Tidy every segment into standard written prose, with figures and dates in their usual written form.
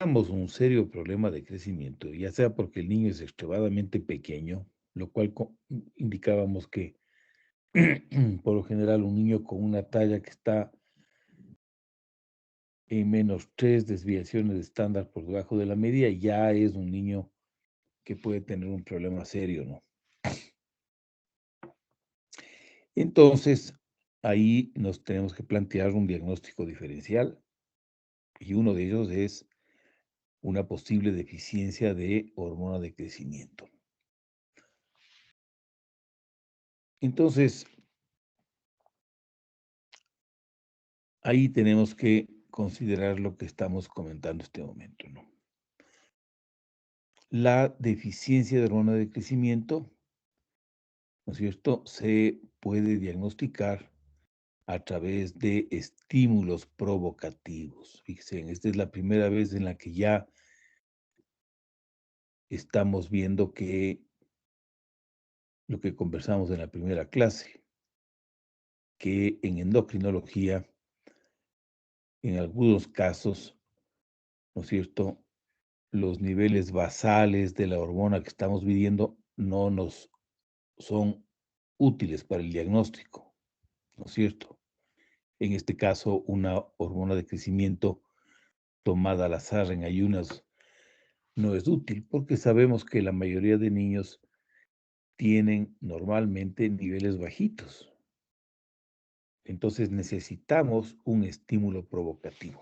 un serio problema de crecimiento, ya sea porque el niño es extremadamente pequeño, lo cual indicábamos que por lo general un niño con una talla que está en menos 3 desviaciones de estándar por debajo de la media, ya es un niño que puede tener un problema serio, ¿no? Entonces, ahí nos tenemos que plantear un diagnóstico diferencial y uno de ellos es una posible deficiencia de hormona de crecimiento. Entonces, ahí tenemos que considerar lo que estamos comentando en este momento, ¿no? La deficiencia de hormona de crecimiento, ¿no es cierto?, se puede diagnosticar a través de estímulos provocativos. Fíjense, esta es la primera vez en la que ya estamos viendo que lo que conversamos en la primera clase, que en endocrinología, en algunos casos, ¿no es cierto?, los niveles basales de la hormona que estamos midiendo no nos son útiles para el diagnóstico, ¿no es cierto? En este caso, una hormona de crecimiento tomada al azar en ayunas no es útil porque sabemos que la mayoría de niños tienen normalmente niveles bajitos. Entonces necesitamos un estímulo provocativo.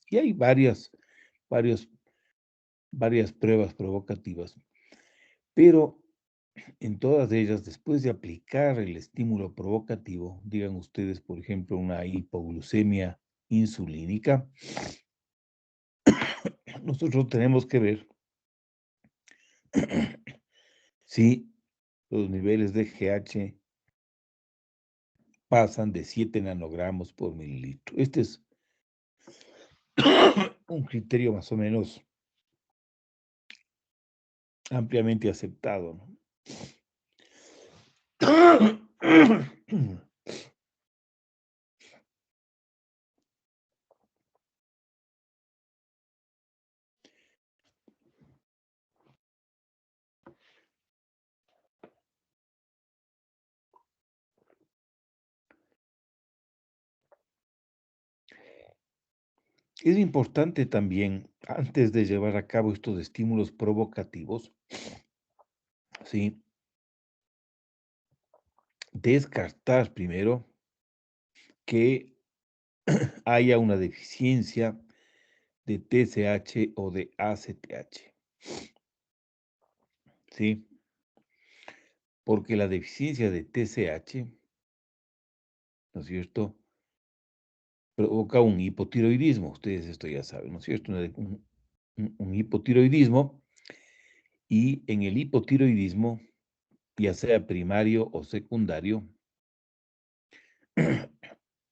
Y hay varios, varias pruebas provocativas, pero en todas ellas, después de aplicar el estímulo provocativo, digan ustedes, por ejemplo, una hipoglucemia insulínica, nosotros tenemos que ver si los niveles de GH pasan de 7 nanogramos por mililitro. Este es un criterio más o menos ampliamente aceptado, ¿no? Es importante también, antes de llevar a cabo estos estímulos provocativos, ¿sí?, descartar primero que haya una deficiencia de TSH o de ACTH, ¿sí? Porque la deficiencia de TSH, ¿no es cierto?, provoca un hipotiroidismo. Ustedes esto ya saben, ¿no es cierto? Un hipotiroidismo, y en el hipotiroidismo, ya sea primario o secundario,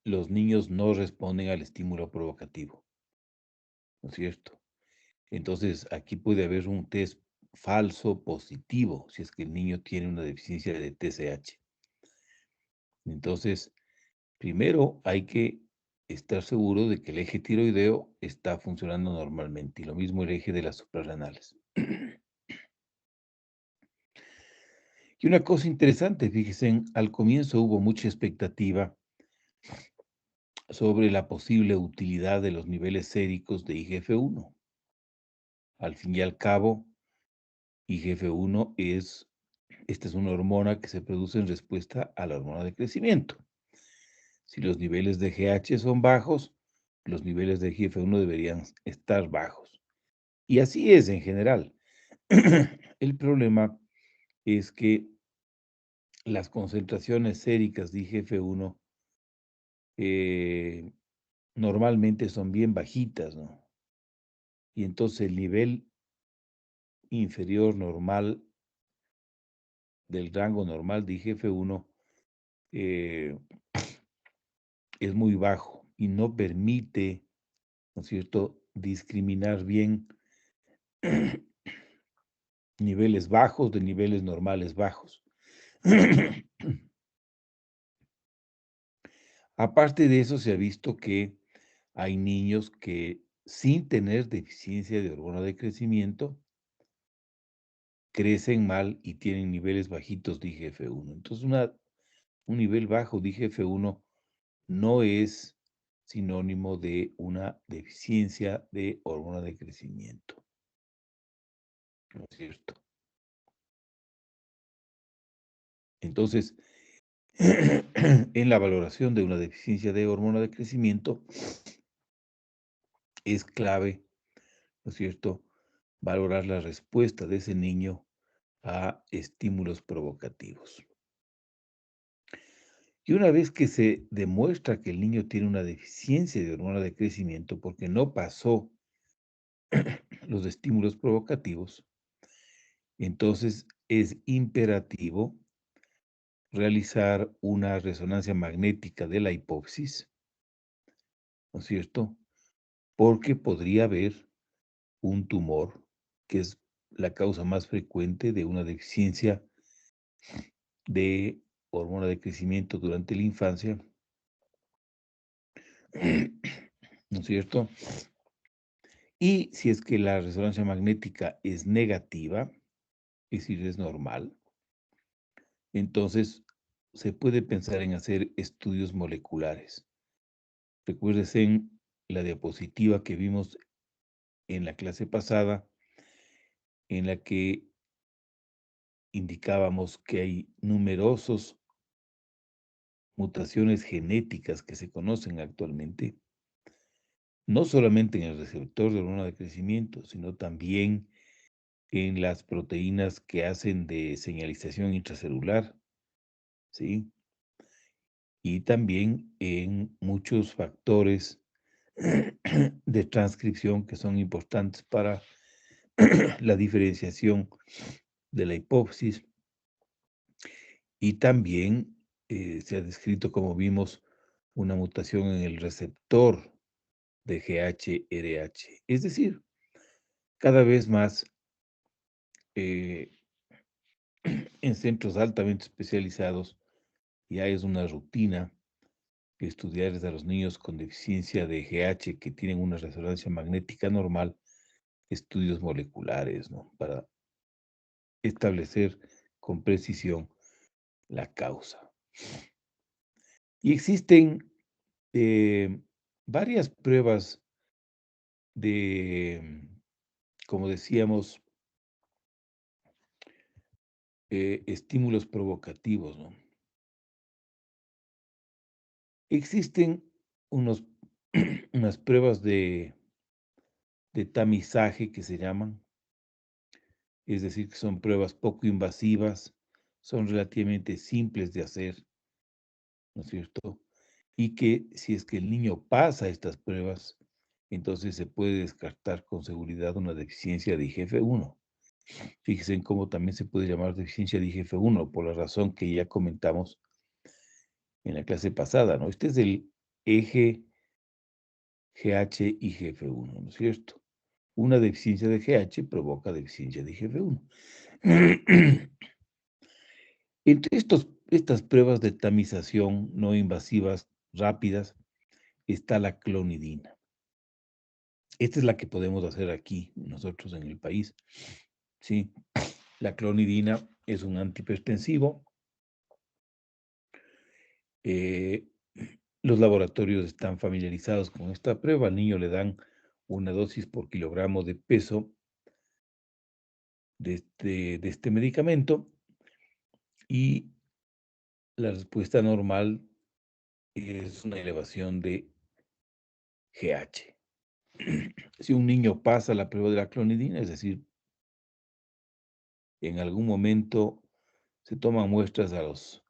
los niños no responden al estímulo provocativo, ¿no es cierto? Entonces, aquí puede haber un test falso positivo si es que el niño tiene una deficiencia de TSH. Entonces, primero hay que estar seguro de que el eje tiroideo está funcionando normalmente, y lo mismo el eje de las suprarrenales. Y una cosa interesante, fíjense, al comienzo hubo mucha expectativa sobre la posible utilidad de los niveles séricos de IGF-1. Al fin y al cabo, IGF-1 esta es una hormona que se produce en respuesta a la hormona de crecimiento. Si los niveles de GH son bajos, los niveles de IGF-1 deberían estar bajos. Y así es en general. El problema es que las concentraciones séricas de IGF-1 normalmente son bien bajitas, ¿no? Y entonces el nivel inferior normal del rango normal de IGF-1 eh, es muy bajo y no permite, ¿no es cierto?, discriminar bien niveles bajos de niveles normales bajos. Aparte de eso, se ha visto que hay niños que sin tener deficiencia de hormona de crecimiento, crecen mal y tienen niveles bajitos de IGF-1. Entonces, un nivel bajo de IGF-1 no es sinónimo de una deficiencia de hormona de crecimiento, ¿no es cierto? Entonces, en la valoración de una deficiencia de hormona de crecimiento, es clave, ¿no es cierto?, valorar la respuesta de ese niño a estímulos provocativos. Y una vez que se demuestra que el niño tiene una deficiencia de hormona de crecimiento porque no pasó los estímulos provocativos, entonces es imperativo realizar una resonancia magnética de la hipófisis, ¿no es cierto? Porque podría haber un tumor, que es la causa más frecuente de una deficiencia de hormona de crecimiento durante la infancia, ¿no es cierto? Y si es que la resonancia magnética es negativa, es decir, es normal, entonces se puede pensar en hacer estudios moleculares. Recuérdese en la diapositiva que vimos en la clase pasada, en la que indicábamos que hay numerosos mutaciones genéticas que se conocen actualmente, no solamente en el receptor de hormona de crecimiento, sino también en las proteínas que hacen de señalización intracelular, ¿sí? Y también en muchos factores de transcripción que son importantes para la diferenciación de la hipófisis. Y también se ha descrito, como vimos, una mutación en el receptor de GHRH. Es decir, cada vez más eh, en centros altamente especializados ya es una rutina estudiar a los niños con deficiencia de GH que tienen una resonancia magnética normal, estudios moleculares, ¿no? Para establecer con precisión la causa. Y existen varias pruebas de, como decíamos, estímulos provocativos, ¿no? Existen unos, unas pruebas de tamizaje que se llaman, es decir, que son pruebas poco invasivas, son relativamente simples de hacer, ¿no es cierto? Y que si es que el niño pasa estas pruebas, entonces se puede descartar con seguridad una deficiencia de IGF-1. Fíjense en cómo también se puede llamar deficiencia de IGF-1 por la razón que ya comentamos en la clase pasada, ¿no? Este es el eje GH-IGF-1, ¿no es cierto? Una deficiencia de GH provoca deficiencia de IGF-1. Entre estas pruebas de tamización no invasivas rápidas está la clonidina. Esta es la que podemos hacer aquí nosotros en el país, ¿sí? La clonidina es un antihipertensivo. Los laboratorios están familiarizados con esta prueba. Al niño le dan una dosis por kilogramo de peso de este medicamento y la respuesta normal es una elevación de GH. Si un niño pasa la prueba de la clonidina, es decir, en algún momento se toman muestras a los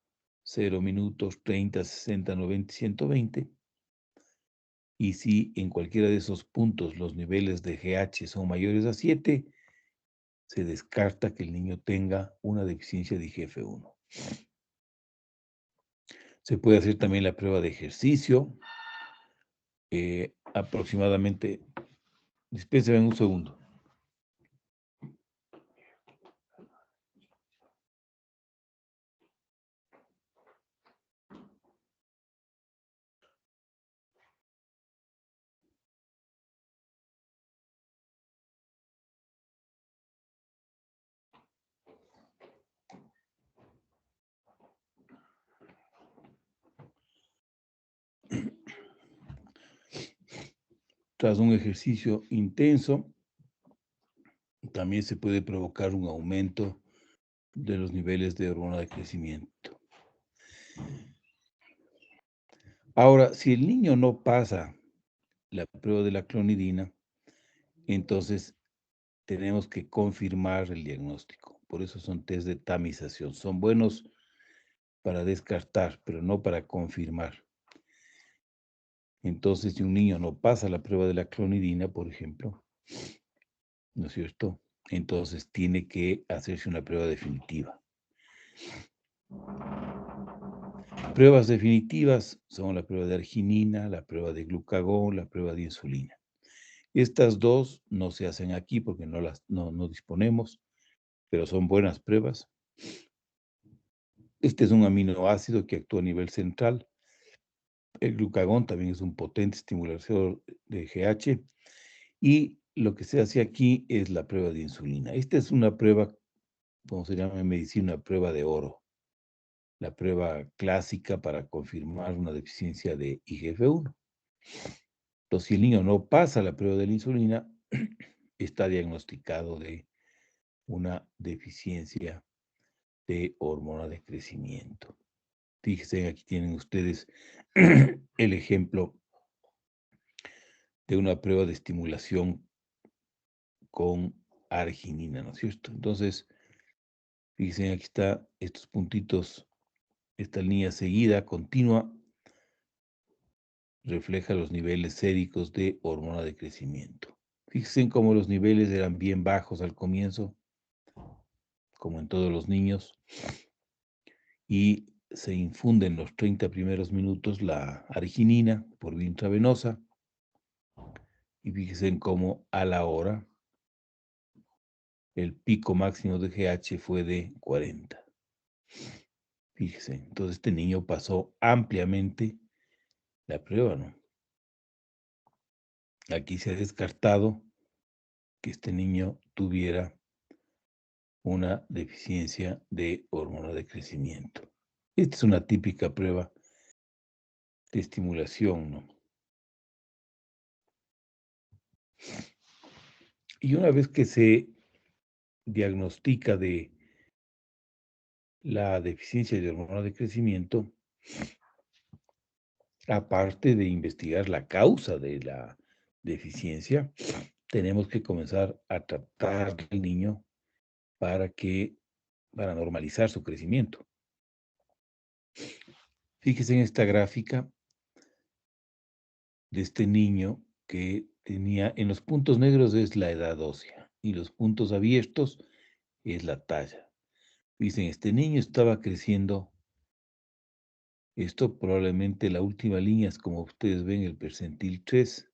0 minutos, 30, 60, 90, 120, y si en cualquiera de esos puntos los niveles de GH son mayores a 7, se descarta que el niño tenga una deficiencia de IGF-1. Se puede hacer también la prueba de ejercicio, aproximadamente, dispénseme un segundo. Tras un ejercicio intenso, también se puede provocar un aumento de los niveles de hormona de crecimiento. Ahora, si el niño no pasa la prueba de la clonidina, entonces tenemos que confirmar el diagnóstico. Por eso son test de tamización. Son buenos para descartar, pero no para confirmar. Entonces, si un niño no pasa la prueba de la clonidina, por ejemplo, ¿no es cierto? Entonces tiene que hacerse una prueba definitiva. Pruebas definitivas son la prueba de arginina, la prueba de glucagón, la prueba de insulina. Estas dos no se hacen aquí porque no disponemos, pero son buenas pruebas. Este es un aminoácido que actúa a nivel central. El glucagón también es un potente estimulador de GH. Y lo que se hace aquí es la prueba de insulina. Esta es una prueba, como se llama en medicina, una prueba de oro. La prueba clásica para confirmar una deficiencia de IGF-1. Entonces, si el niño no pasa la prueba de la insulina, está diagnosticado de una deficiencia de hormona de crecimiento. Fíjense, aquí tienen ustedes el ejemplo de una prueba de estimulación con arginina, ¿no es cierto? Entonces, fíjense, aquí está estos puntitos, esta línea seguida, continua, refleja los niveles séricos de hormona de crecimiento. Fíjense cómo los niveles eran bien bajos al comienzo, como en todos los niños, y se infunde en los 30 primeros minutos la arginina por vía intravenosa, y fíjense cómo a la hora el pico máximo de GH fue de 40. Fíjense, entonces este niño pasó ampliamente la prueba, ¿no? Aquí se ha descartado que este niño tuviera una deficiencia de hormona de crecimiento. Esta es una típica prueba de estimulación, ¿no? Y una vez que se diagnostica de la deficiencia de hormona de crecimiento, aparte de investigar la causa de la deficiencia, tenemos que comenzar a tratar al niño para normalizar su crecimiento. Fíjese en esta gráfica de este niño que tenía, en los puntos negros es la edad ósea y los puntos abiertos es la talla. Dicen, este niño estaba creciendo. Esto probablemente la última línea es como ustedes ven el percentil 3.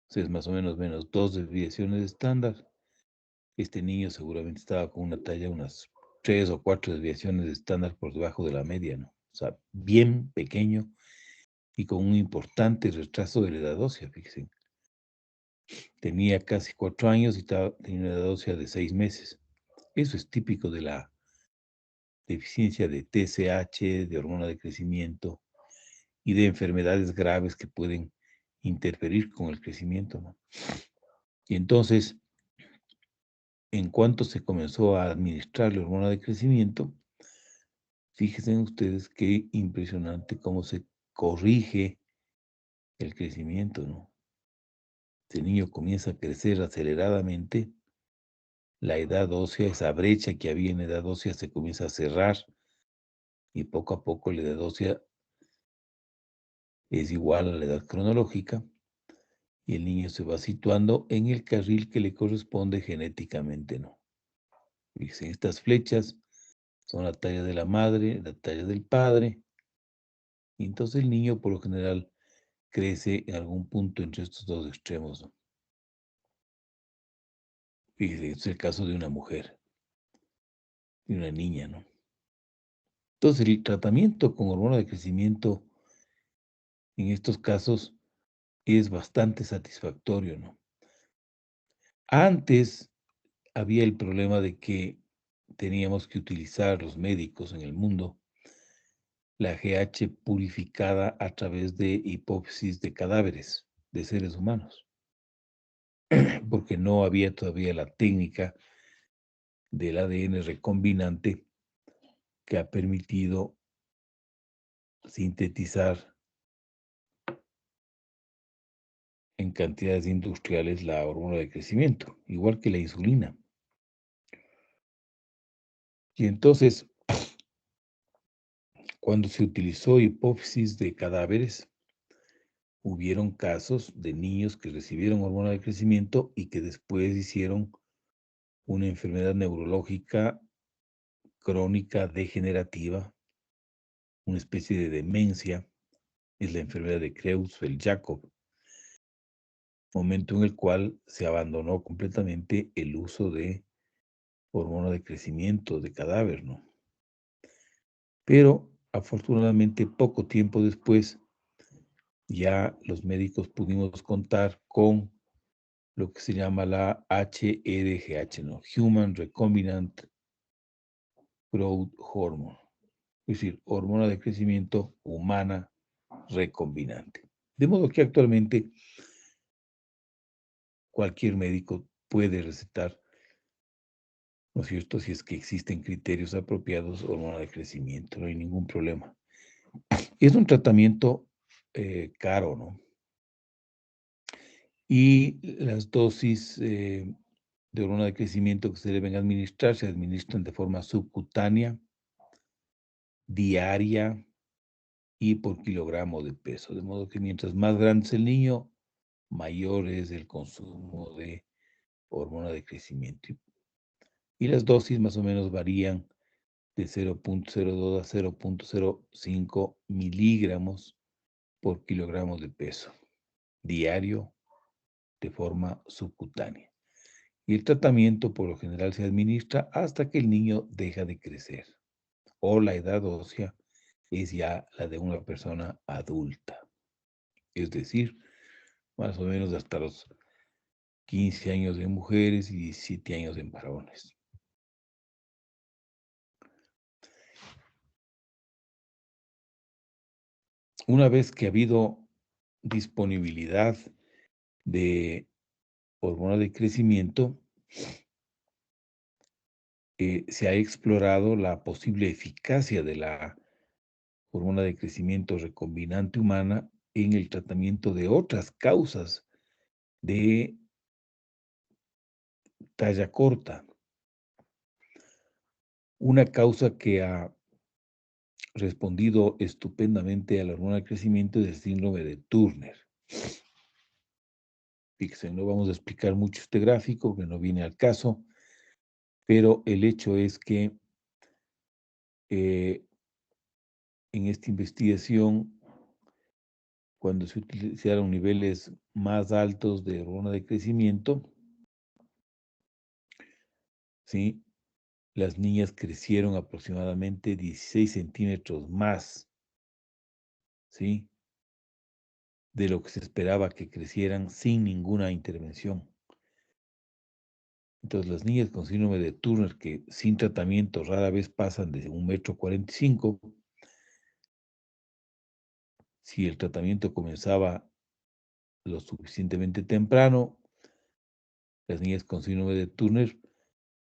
O sea, es más o menos 2 desviaciones de estándar. Este niño seguramente estaba con una talla unas 3 o 4 desviaciones de estándar por debajo de la media, ¿no? O sea, bien pequeño y con un importante retraso de la edad ósea, fíjense. Tenía casi 4 años y tenía una edad ósea de 6 meses. Eso es típico de la deficiencia de TSH, de hormona de crecimiento y de enfermedades graves que pueden interferir con el crecimiento, ¿no? Y entonces, en cuanto se comenzó a administrar la hormona de crecimiento, fíjense ustedes qué impresionante cómo se corrige el crecimiento, ¿no? Este niño comienza a crecer aceleradamente, la edad ósea, esa brecha que había en edad ósea se comienza a cerrar y poco a poco la edad ósea es igual a la edad cronológica y el niño se va situando en el carril que le corresponde genéticamente, ¿no? Fíjense, estas flechas son la talla de la madre, la talla del padre, y entonces el niño por lo general crece en algún punto entre estos dos extremos, ¿no? Fíjense, este es el caso de una mujer, de una niña, ¿no? Entonces el tratamiento con hormona de crecimiento en estos casos es bastante satisfactorio, ¿no? Antes había el problema de que teníamos que utilizar los médicos en el mundo la GH purificada a través de hipófisis de cadáveres. de seres humanos, porque no había todavía la técnica del ADN recombinante que ha permitido sintetizar en cantidades industriales la hormona de crecimiento, igual que la insulina. Y entonces, cuando se utilizó hipófisis de cadáveres, hubieron casos de niños que recibieron hormona de crecimiento y que después hicieron una enfermedad neurológica crónica degenerativa, una especie de demencia, es la enfermedad de Creutzfeldt-Jakob, momento en el cual se abandonó completamente el uso de hormona de crecimiento de cadáver, ¿no? Pero afortunadamente poco tiempo después ya los médicos pudimos contar con lo que se llama la HRGH, ¿no? Human Recombinant Growth Hormone, es decir, hormona de crecimiento humana recombinante. De modo que actualmente cualquier médico puede recetar, ¿no es cierto? Si es que existen criterios apropiados, hormona de crecimiento, no hay ningún problema. Es un tratamiento caro, ¿no? Y las dosis de hormona de crecimiento que se deben administrar se administran de forma subcutánea, diaria y por kilogramo de peso. De modo que mientras más grande es el niño, mayor es el consumo de hormona de crecimiento. Y las dosis más o menos varían de 0,02 a 0,05 miligramos por kilogramo de peso, diario de forma subcutánea. Y el tratamiento por lo general se administra hasta que el niño deja de crecer o la edad ósea es ya la de una persona adulta, es decir, más o menos hasta los 15 años en mujeres y 17 años en varones. Una vez que ha habido disponibilidad de hormona de crecimiento, se ha explorado la posible eficacia de la hormona de crecimiento recombinante humana en el tratamiento de otras causas de talla corta. Una causa que ha respondido estupendamente a la hormona de crecimiento es el síndrome de Turner. Fíjense, no vamos a explicar mucho este gráfico, que no viene al caso, pero el hecho es que en esta investigación, cuando se utilizaron niveles más altos de hormona de crecimiento, ¿sí? Las niñas crecieron aproximadamente 16 centímetros más, ¿sí? De lo que se esperaba que crecieran sin ninguna intervención. Entonces, las niñas con síndrome de Turner, que sin tratamiento rara vez pasan de 1,45 m, si el tratamiento comenzaba lo suficientemente temprano, las niñas con síndrome de Turner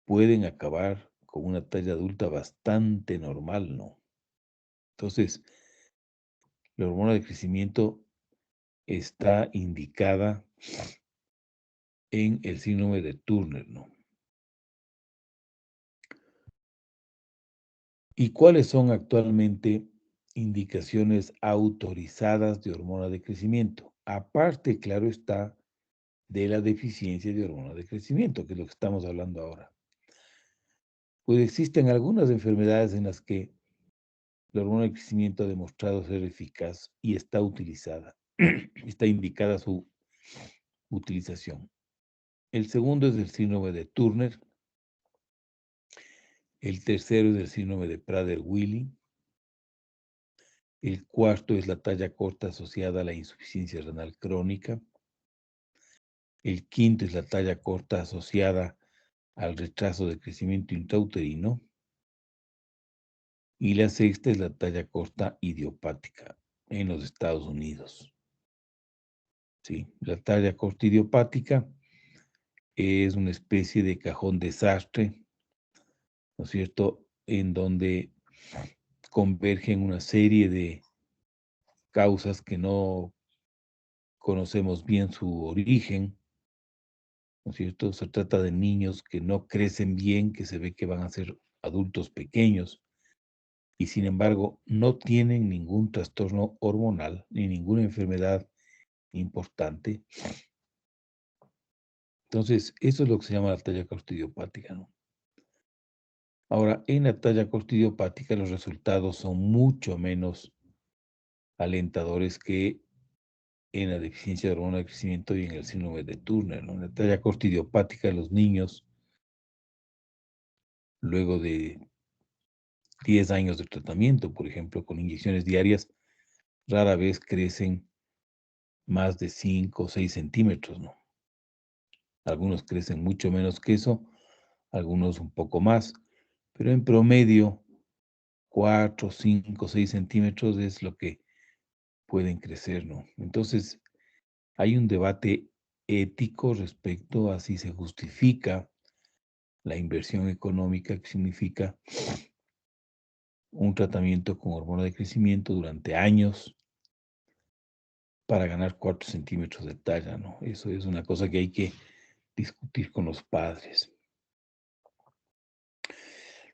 pueden acabar con una talla adulta bastante normal, ¿no? Entonces, la hormona de crecimiento está indicada en el síndrome de Turner, ¿no? ¿Y cuáles son actualmente indicaciones autorizadas de hormona de crecimiento? Aparte, claro está, de la deficiencia de hormona de crecimiento, que es lo que estamos hablando ahora. Pues existen algunas enfermedades en las que la hormona de crecimiento ha demostrado ser eficaz y está utilizada, está indicada su utilización. El segundo es el síndrome de Turner. El tercero es el síndrome de Prader-Willi. El cuarto es la talla corta asociada a la insuficiencia renal crónica. El quinto es la talla corta asociada al retraso de crecimiento intrauterino. Y la sexta es la talla corta idiopática en los Estados Unidos. Sí, la talla corta idiopática es una especie de cajón desastre, ¿no es cierto?, en donde convergen una serie de causas que no conocemos bien su origen, ¿no es cierto? Se trata de niños que no crecen bien, que se ve que van a ser adultos pequeños y sin embargo no tienen ningún trastorno hormonal ni ninguna enfermedad importante. Entonces, eso es lo que se llama la talla cortidiopática, ¿no? Ahora, en la talla cortidiopática los resultados son mucho menos alentadores que en la deficiencia de hormona de crecimiento y en el síndrome de Turner, ¿no? En la talla cortidiopática de los niños, luego de 10 años de tratamiento, por ejemplo, con inyecciones diarias, rara vez crecen más de 5 o 6 centímetros, ¿no? Algunos crecen mucho menos que eso, algunos un poco más, pero en promedio 4, 5, 6 centímetros es lo que pueden crecer, ¿no? Entonces, hay un debate ético respecto a si se justifica la inversión económica que significa un tratamiento con hormona de crecimiento durante años para ganar 4 centímetros de talla, ¿no? Eso es una cosa que hay que discutir con los padres.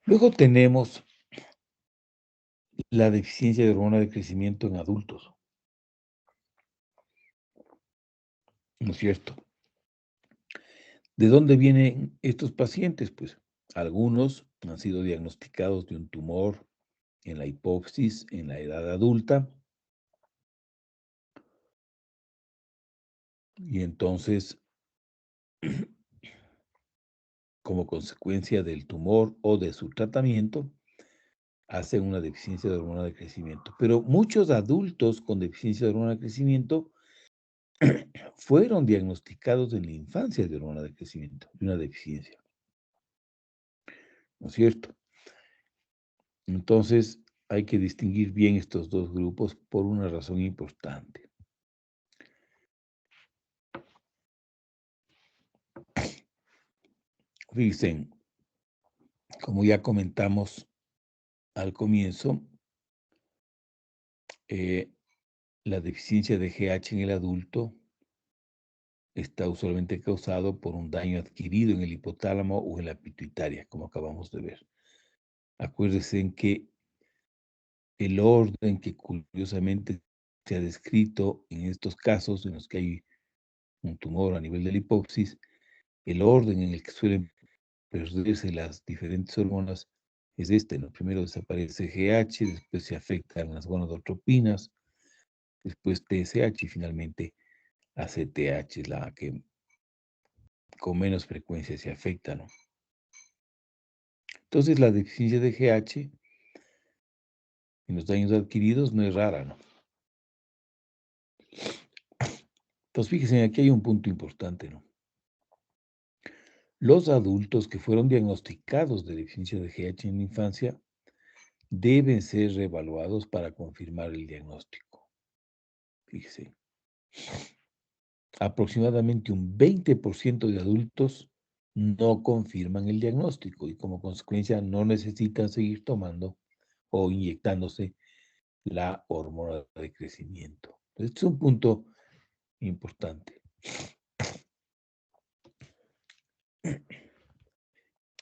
Luego tenemos la deficiencia de hormona de crecimiento en adultos, ¿no es cierto? ¿De dónde vienen estos pacientes? Pues algunos han sido diagnosticados de un tumor en la hipófisis en la edad adulta y entonces, como consecuencia del tumor o de su tratamiento, hacen una deficiencia de hormona de crecimiento. Pero muchos adultos con deficiencia de hormona de crecimiento fueron diagnosticados en la infancia de hormona de crecimiento, de una deficiencia, ¿no es cierto? Entonces, hay que distinguir bien estos dos grupos por una razón importante. Fíjense, como ya comentamos al comienzo, eh, la deficiencia de GH en el adulto está usualmente causado por un daño adquirido en el hipotálamo o en la pituitaria, como acabamos de ver. Acuérdense en que el orden que curiosamente se ha descrito en estos casos en los que hay un tumor a nivel de la hipófisis, el orden en el que suelen perderse las diferentes hormonas es este, ¿no? Primero desaparece GH, después se afectan las gonadotropinas, después TSH y finalmente ACTH, es la que con menos frecuencia se afecta, ¿no? Entonces la deficiencia de GH en los daños adquiridos no es rara, ¿no? Entonces fíjense, aquí hay un punto importante, ¿no? Los adultos que fueron diagnosticados de deficiencia de GH en la infancia deben ser reevaluados para confirmar el diagnóstico. Fíjese, aproximadamente un 20% de adultos no confirman el diagnóstico y como consecuencia no necesitan seguir tomando o inyectándose la hormona de crecimiento. Este es un punto importante.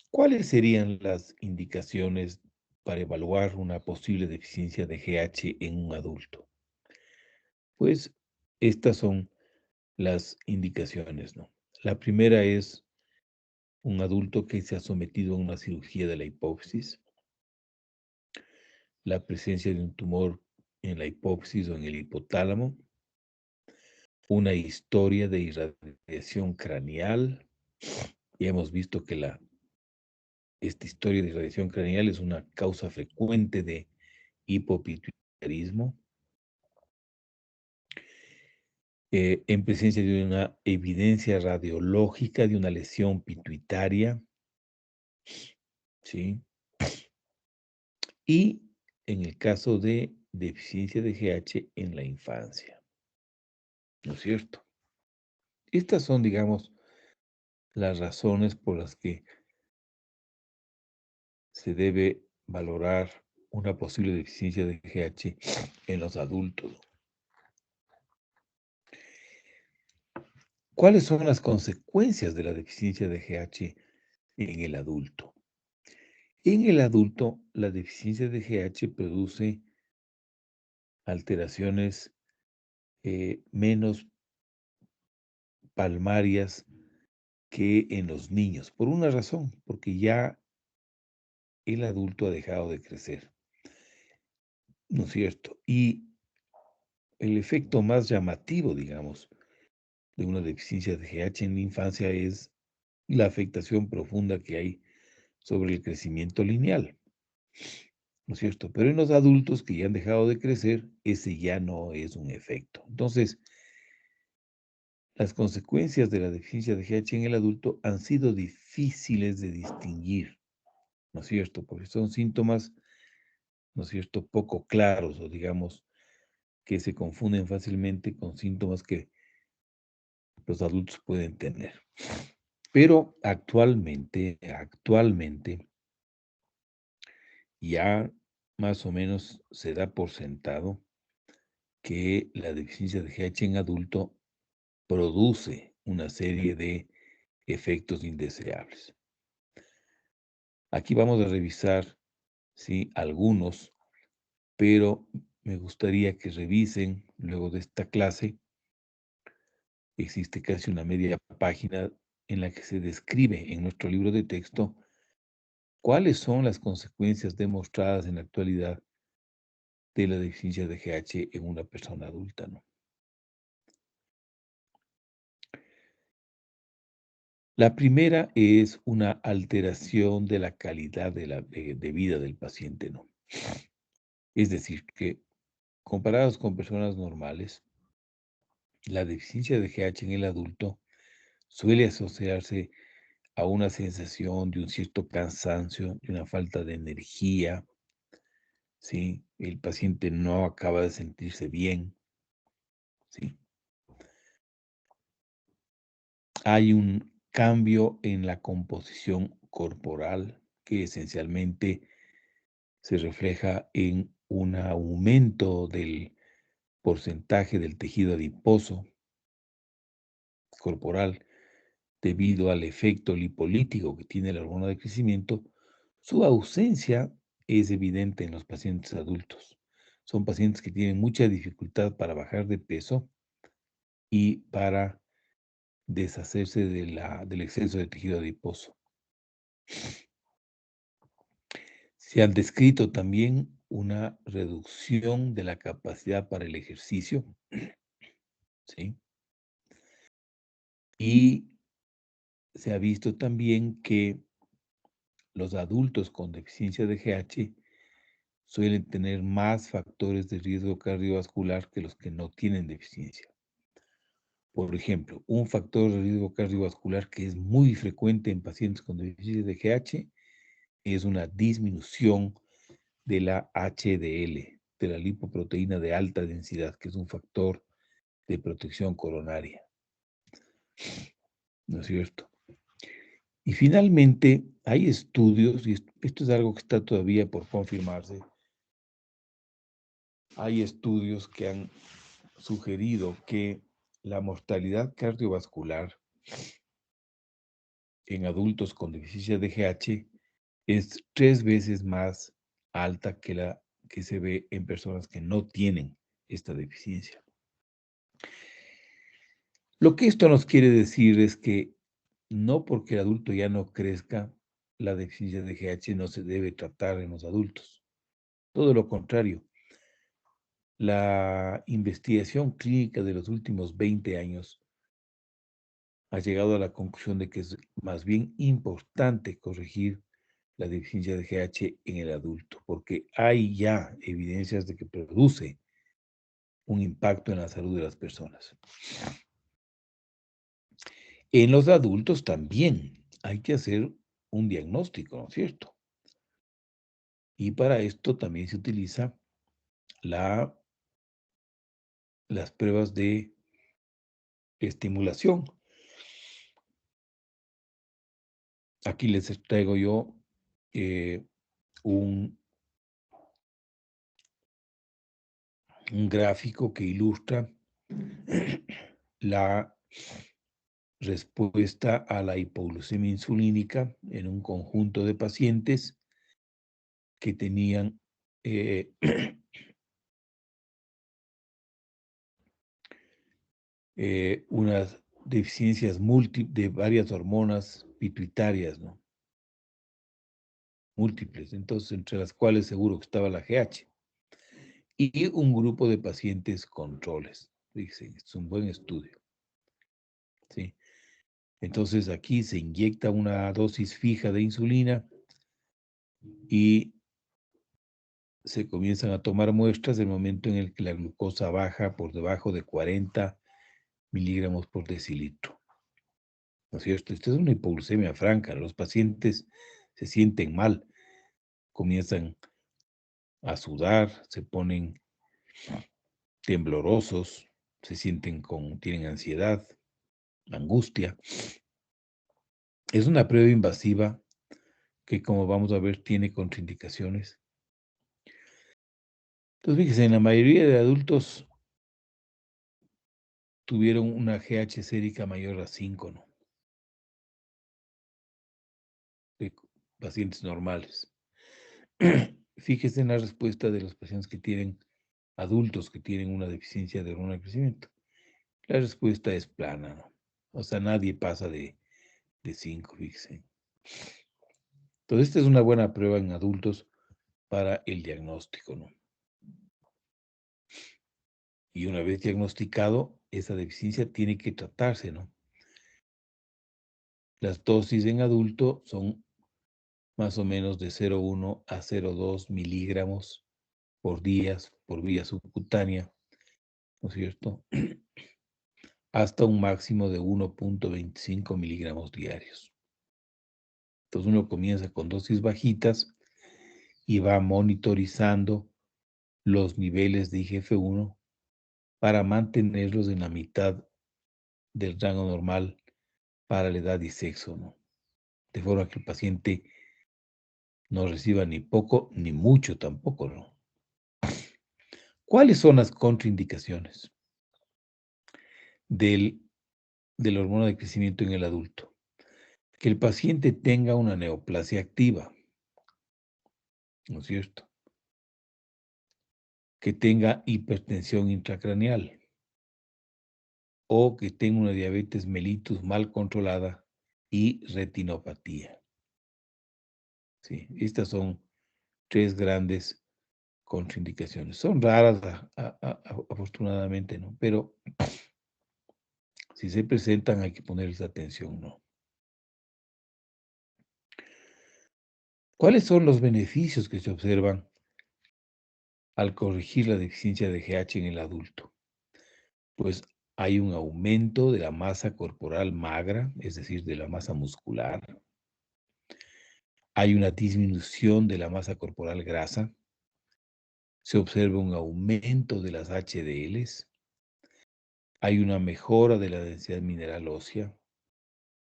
¿Cuáles serían las indicaciones para evaluar una posible deficiencia de GH en un adulto? Pues estas son las indicaciones, ¿no? La primera es un adulto que se ha sometido a una cirugía de la hipófisis, la presencia de un tumor en la hipófisis o en el hipotálamo, una historia de irradiación craneal. Ya hemos visto que esta historia de irradiación craneal es una causa frecuente de hipopituitarismo, en presencia de una evidencia radiológica de una lesión pituitaria, ¿sí? Y en el caso de deficiencia de GH en la infancia, ¿no es cierto? Estas son, digamos, las razones por las que se debe valorar una posible deficiencia de GH en los adultos. ¿Cuáles son las consecuencias de la deficiencia de GH en el adulto? En el adulto, la deficiencia de GH produce alteraciones menos palmarias que en los niños, por una razón, porque ya el adulto ha dejado de crecer, ¿no es cierto? Y el efecto más llamativo, digamos, de una deficiencia de GH en la infancia es la afectación profunda que hay sobre el crecimiento lineal, ¿no es cierto? Pero en los adultos que ya han dejado de crecer, ese ya no es un efecto. Entonces, las consecuencias de la deficiencia de GH en el adulto han sido difíciles de distinguir, ¿no es cierto? Porque son síntomas, ¿no es cierto?, poco claros o digamos que se confunden fácilmente con síntomas que los adultos pueden tener. Pero actualmente ya más o menos se da por sentado que la deficiencia de GH en adulto produce una serie de efectos indeseables. Aquí vamos a revisar, sí, algunos, pero me gustaría que revisen luego de esta clase. Existe casi una media página en la que se describe en nuestro libro de texto cuáles son las consecuencias demostradas en la actualidad de la deficiencia de GH en una persona adulta, ¿no? La primera es una alteración de la calidad de vida del paciente, ¿no? Es decir, que comparados con personas normales, la deficiencia de GH en el adulto suele asociarse a una sensación de un cierto cansancio, de una falta de energía, ¿sí? El paciente no acaba de sentirse bien, ¿sí? Hay un cambio en la composición corporal que esencialmente se refleja en un aumento del porcentaje del tejido adiposo corporal debido al efecto lipolítico que tiene la hormona de crecimiento. Su ausencia es evidente en los pacientes adultos. Son pacientes que tienen mucha dificultad para bajar de peso y para deshacerse del exceso de tejido adiposo. Se han descrito también una reducción de la capacidad para el ejercicio, ¿sí? Y se ha visto también que los adultos con deficiencia de GH suelen tener más factores de riesgo cardiovascular que los que no tienen deficiencia. Por ejemplo, un factor de riesgo cardiovascular que es muy frecuente en pacientes con deficiencia de GH es una disminución de la HDL, de la lipoproteína de alta densidad, que es un factor de protección coronaria, ¿no es cierto? Y finalmente, hay estudios, y esto es algo que está todavía por confirmarse, hay estudios que han sugerido que la mortalidad cardiovascular en adultos con deficiencia de GH es 3 veces más alta que la que se ve en personas que no tienen esta deficiencia. Lo que esto nos quiere decir es que no porque el adulto ya no crezca, la deficiencia de GH no se debe tratar en los adultos. Todo lo contrario, la investigación clínica de los últimos 20 años ha llegado a la conclusión de que es más bien importante corregir la deficiencia de GH en el adulto, porque hay ya evidencias de que produce un impacto en la salud de las personas. En los adultos también hay que hacer un diagnóstico, ¿no es cierto? Y para esto también se utiliza las pruebas de estimulación, Aquí les traigo yo un gráfico que ilustra la respuesta a la hipoglucemia insulínica en un conjunto de pacientes que tenían unas deficiencias de varias hormonas pituitarias, ¿no? Múltiples, entonces entre las cuales seguro que estaba la GH, y un grupo de pacientes controles. Fíjense, es un buen estudio, ¿sí? Entonces aquí se inyecta una dosis fija de insulina y se comienzan a tomar muestras del momento en el que la glucosa baja por debajo de 40 miligramos por decilitro. ¿No es cierto? Esta es una hipoglucemia franca. Los pacientes se sienten mal, comienzan a sudar, se ponen temblorosos, tienen ansiedad, angustia. Es una prueba invasiva que, como vamos a ver, tiene contraindicaciones. Entonces, fíjese, en la mayoría de adultos tuvieron una GH sérica mayor a 5, ¿no? De pacientes normales. Fíjese en la respuesta de los pacientes adultos que tienen una deficiencia de hormona de crecimiento. La respuesta es plana, ¿no? O sea, nadie pasa de 5, fíjese. Entonces, esta es una buena prueba en adultos para el diagnóstico, ¿no? Y una vez diagnosticado, esa deficiencia tiene que tratarse, ¿no? Las dosis en adulto son más o menos de 0,1 a 0,2 miligramos por día por vía subcutánea, ¿no es cierto? Hasta un máximo de 1,25 miligramos diarios. Entonces uno comienza con dosis bajitas y va monitorizando los niveles de IGF-1 para mantenerlos en la mitad del rango normal para la edad y sexo, ¿no? De forma que el paciente no reciba ni poco ni mucho tampoco, ¿no? ¿Cuáles son las contraindicaciones de la hormona de crecimiento en el adulto? Que el paciente tenga una neoplasia activa, ¿no es cierto? Que tenga hipertensión intracraneal o que tenga una diabetes mellitus mal controlada y retinopatía. Sí, estas son 3 grandes contraindicaciones. Son raras, afortunadamente, ¿no? Pero si se presentan hay que ponerles atención, ¿no? ¿Cuáles son los beneficios que se observan al corregir la deficiencia de GH en el adulto? Pues hay un aumento de la masa corporal magra, es decir, de la masa muscular. Hay una disminución de la masa corporal grasa. Se observa un aumento de las HDLs. Hay una mejora de la densidad mineral ósea.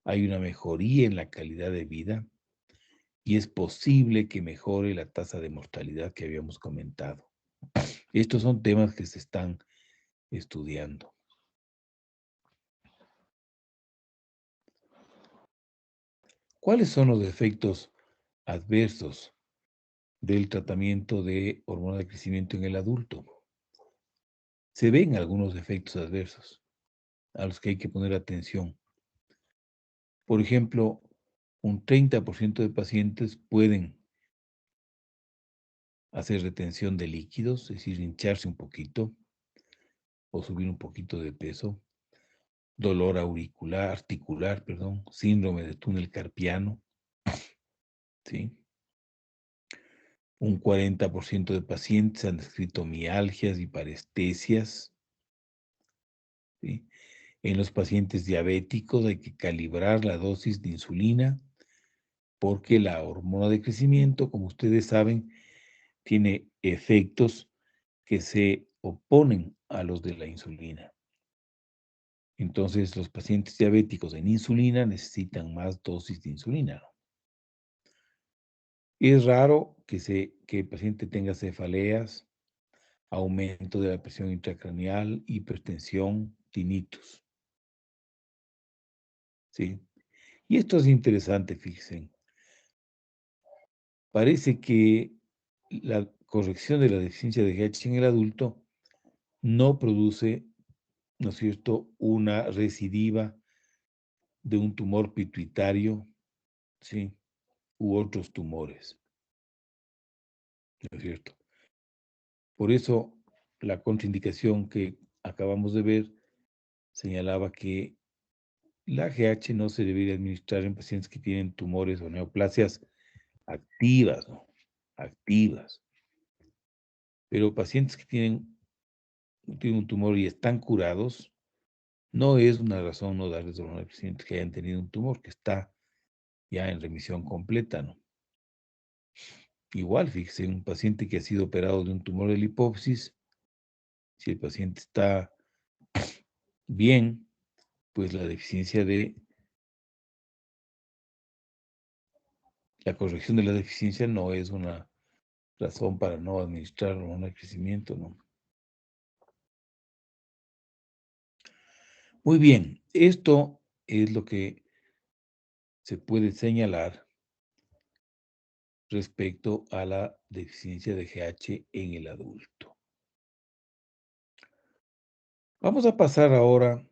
Hay una mejoría en la calidad de vida. Y es posible que mejore la tasa de mortalidad que habíamos comentado. Estos son temas que se están estudiando. ¿Cuáles son los efectos adversos del tratamiento de hormona de crecimiento en el adulto? Se ven algunos efectos adversos a los que hay que poner atención. Por ejemplo, un 30% de pacientes pueden hacer retención de líquidos, es decir, hincharse un poquito o subir un poquito de peso, dolor articular, síndrome de túnel carpiano, ¿sí? Un 40% de pacientes han descrito mialgias y parestesias, ¿sí? En los pacientes diabéticos hay que calibrar la dosis de insulina porque la hormona de crecimiento, como ustedes saben, tiene efectos que se oponen a los de la insulina. Entonces, los pacientes diabéticos en insulina necesitan más dosis de insulina, ¿no? Es raro que el paciente tenga cefaleas, aumento de la presión intracraneal, hipertensión, tinnitus, ¿sí? Y esto es interesante, fíjense. Parece que la corrección de la deficiencia de GH en el adulto no produce, ¿no es cierto?, una recidiva de un tumor pituitario, ¿sí?, u otros tumores, ¿no es cierto? Por eso, la contraindicación que acabamos de ver señalaba que la GH no se debería administrar en pacientes que tienen tumores o neoplasias activas, ¿no? Activas. Pero pacientes que tienen un tumor y están curados, no es una razón no darles hormona a pacientes que hayan tenido un tumor que está ya en remisión completa, ¿no? Igual, fíjese, un paciente que ha sido operado de un tumor de la hipófisis, si el paciente está bien, pues la corrección de la deficiencia no es una razón para no administrar hormona de crecimiento, ¿no? Muy bien, esto es lo que se puede señalar respecto a la deficiencia de GH en el adulto. Vamos a pasar ahora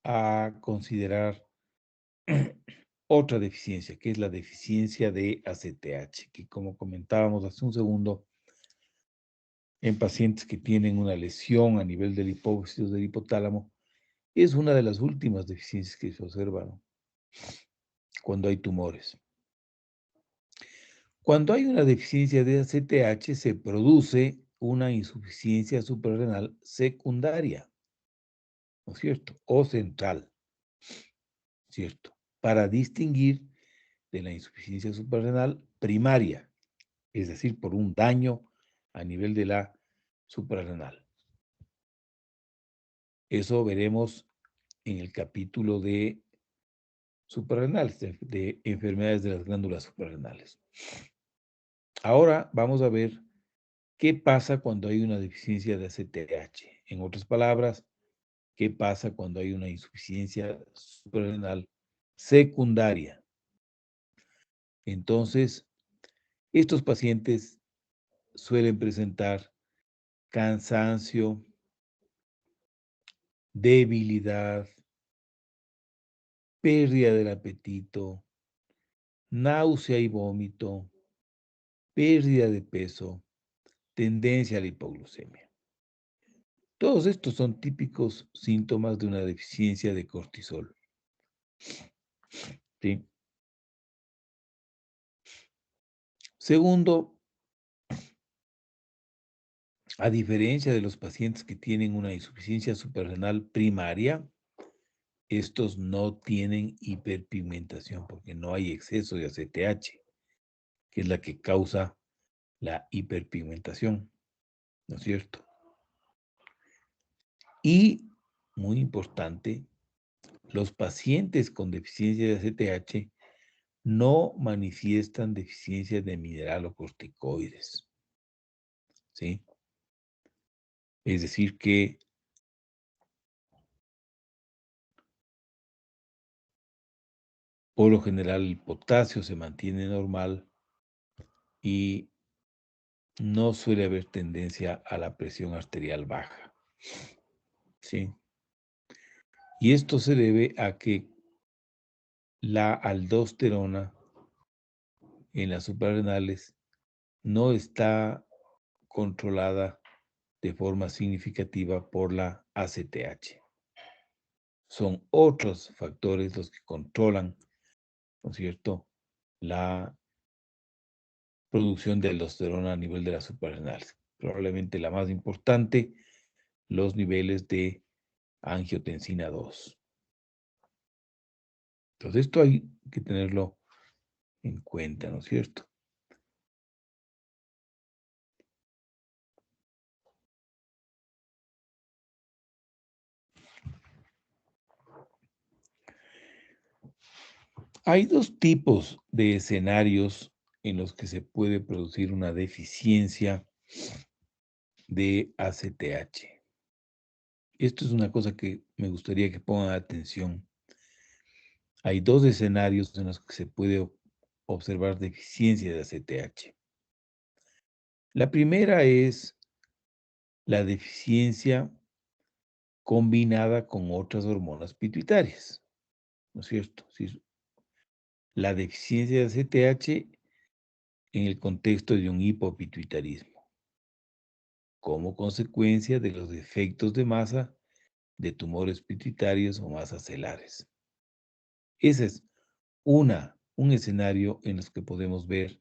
a considerar otra deficiencia, que es la deficiencia de ACTH, que como comentábamos hace un segundo, en pacientes que tienen una lesión a nivel del hipófisis o del hipotálamo, es una de las últimas deficiencias que se observan cuando hay tumores. Cuando hay una deficiencia de ACTH, se produce una insuficiencia suprarrenal secundaria, ¿no es cierto? O central, ¿cierto? Para distinguir de la insuficiencia suprarrenal primaria, es decir, por un daño a nivel de la suprarrenal. Eso veremos en el capítulo de suprarrenales, de enfermedades de las glándulas suprarrenales. Ahora vamos a ver qué pasa cuando hay una deficiencia de ACTH. En otras palabras, qué pasa cuando hay una insuficiencia suprarrenal secundaria. Entonces, estos pacientes suelen presentar cansancio, debilidad, pérdida del apetito, náusea y vómito, pérdida de peso, tendencia a la hipoglucemia. Todos estos son típicos síntomas de una deficiencia de cortisol, ¿sí? Segundo, a diferencia de los pacientes que tienen una insuficiencia suprarrenal primaria, estos no tienen hiperpigmentación porque no hay exceso de ACTH, que es la que causa la hiperpigmentación, ¿no es cierto? Y, muy importante, los pacientes con deficiencia de ACTH no manifiestan deficiencia de mineralocorticoides, ¿sí? Es decir, que por lo general el potasio se mantiene normal y no suele haber tendencia a la presión arterial baja, ¿sí? Y esto se debe a que la aldosterona en las suprarrenales no está controlada de forma significativa por la ACTH. Son otros factores los que controlan, ¿no es cierto?, la producción de aldosterona a nivel de las suprarrenales. Probablemente la más importante, los niveles de angiotensina 2. Entonces, esto hay que tenerlo en cuenta, ¿no es cierto? Hay dos tipos de escenarios en los que se puede producir una deficiencia de ACTH. Esto es una cosa que me gustaría que pongan atención. Hay dos escenarios en los que se puede observar deficiencia de ACTH. La primera es la deficiencia combinada con otras hormonas pituitarias, ¿no es cierto? Sí, la deficiencia de ACTH en el contexto de un hipopituitarismo, como consecuencia de los defectos de masa de tumores pituitarios o masas celares. Ese es un escenario en los que podemos ver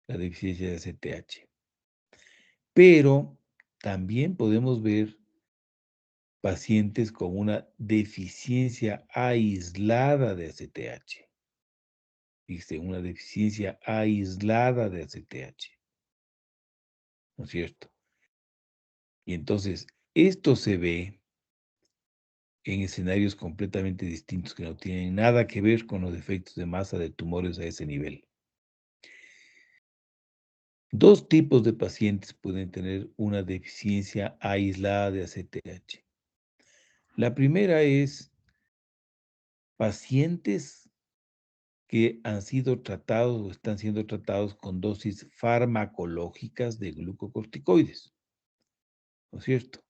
la deficiencia de ACTH. Pero también podemos ver pacientes con una deficiencia aislada de ACTH. Dice, una deficiencia aislada de ACTH. ¿No es cierto? Y entonces, esto se ve en escenarios completamente distintos que no tienen nada que ver con los defectos de masa de tumores a ese nivel. Dos tipos de pacientes pueden tener una deficiencia aislada de ACTH. La primera es pacientes que han sido tratados o están siendo tratados con dosis farmacológicas de glucocorticoides, ¿no es cierto?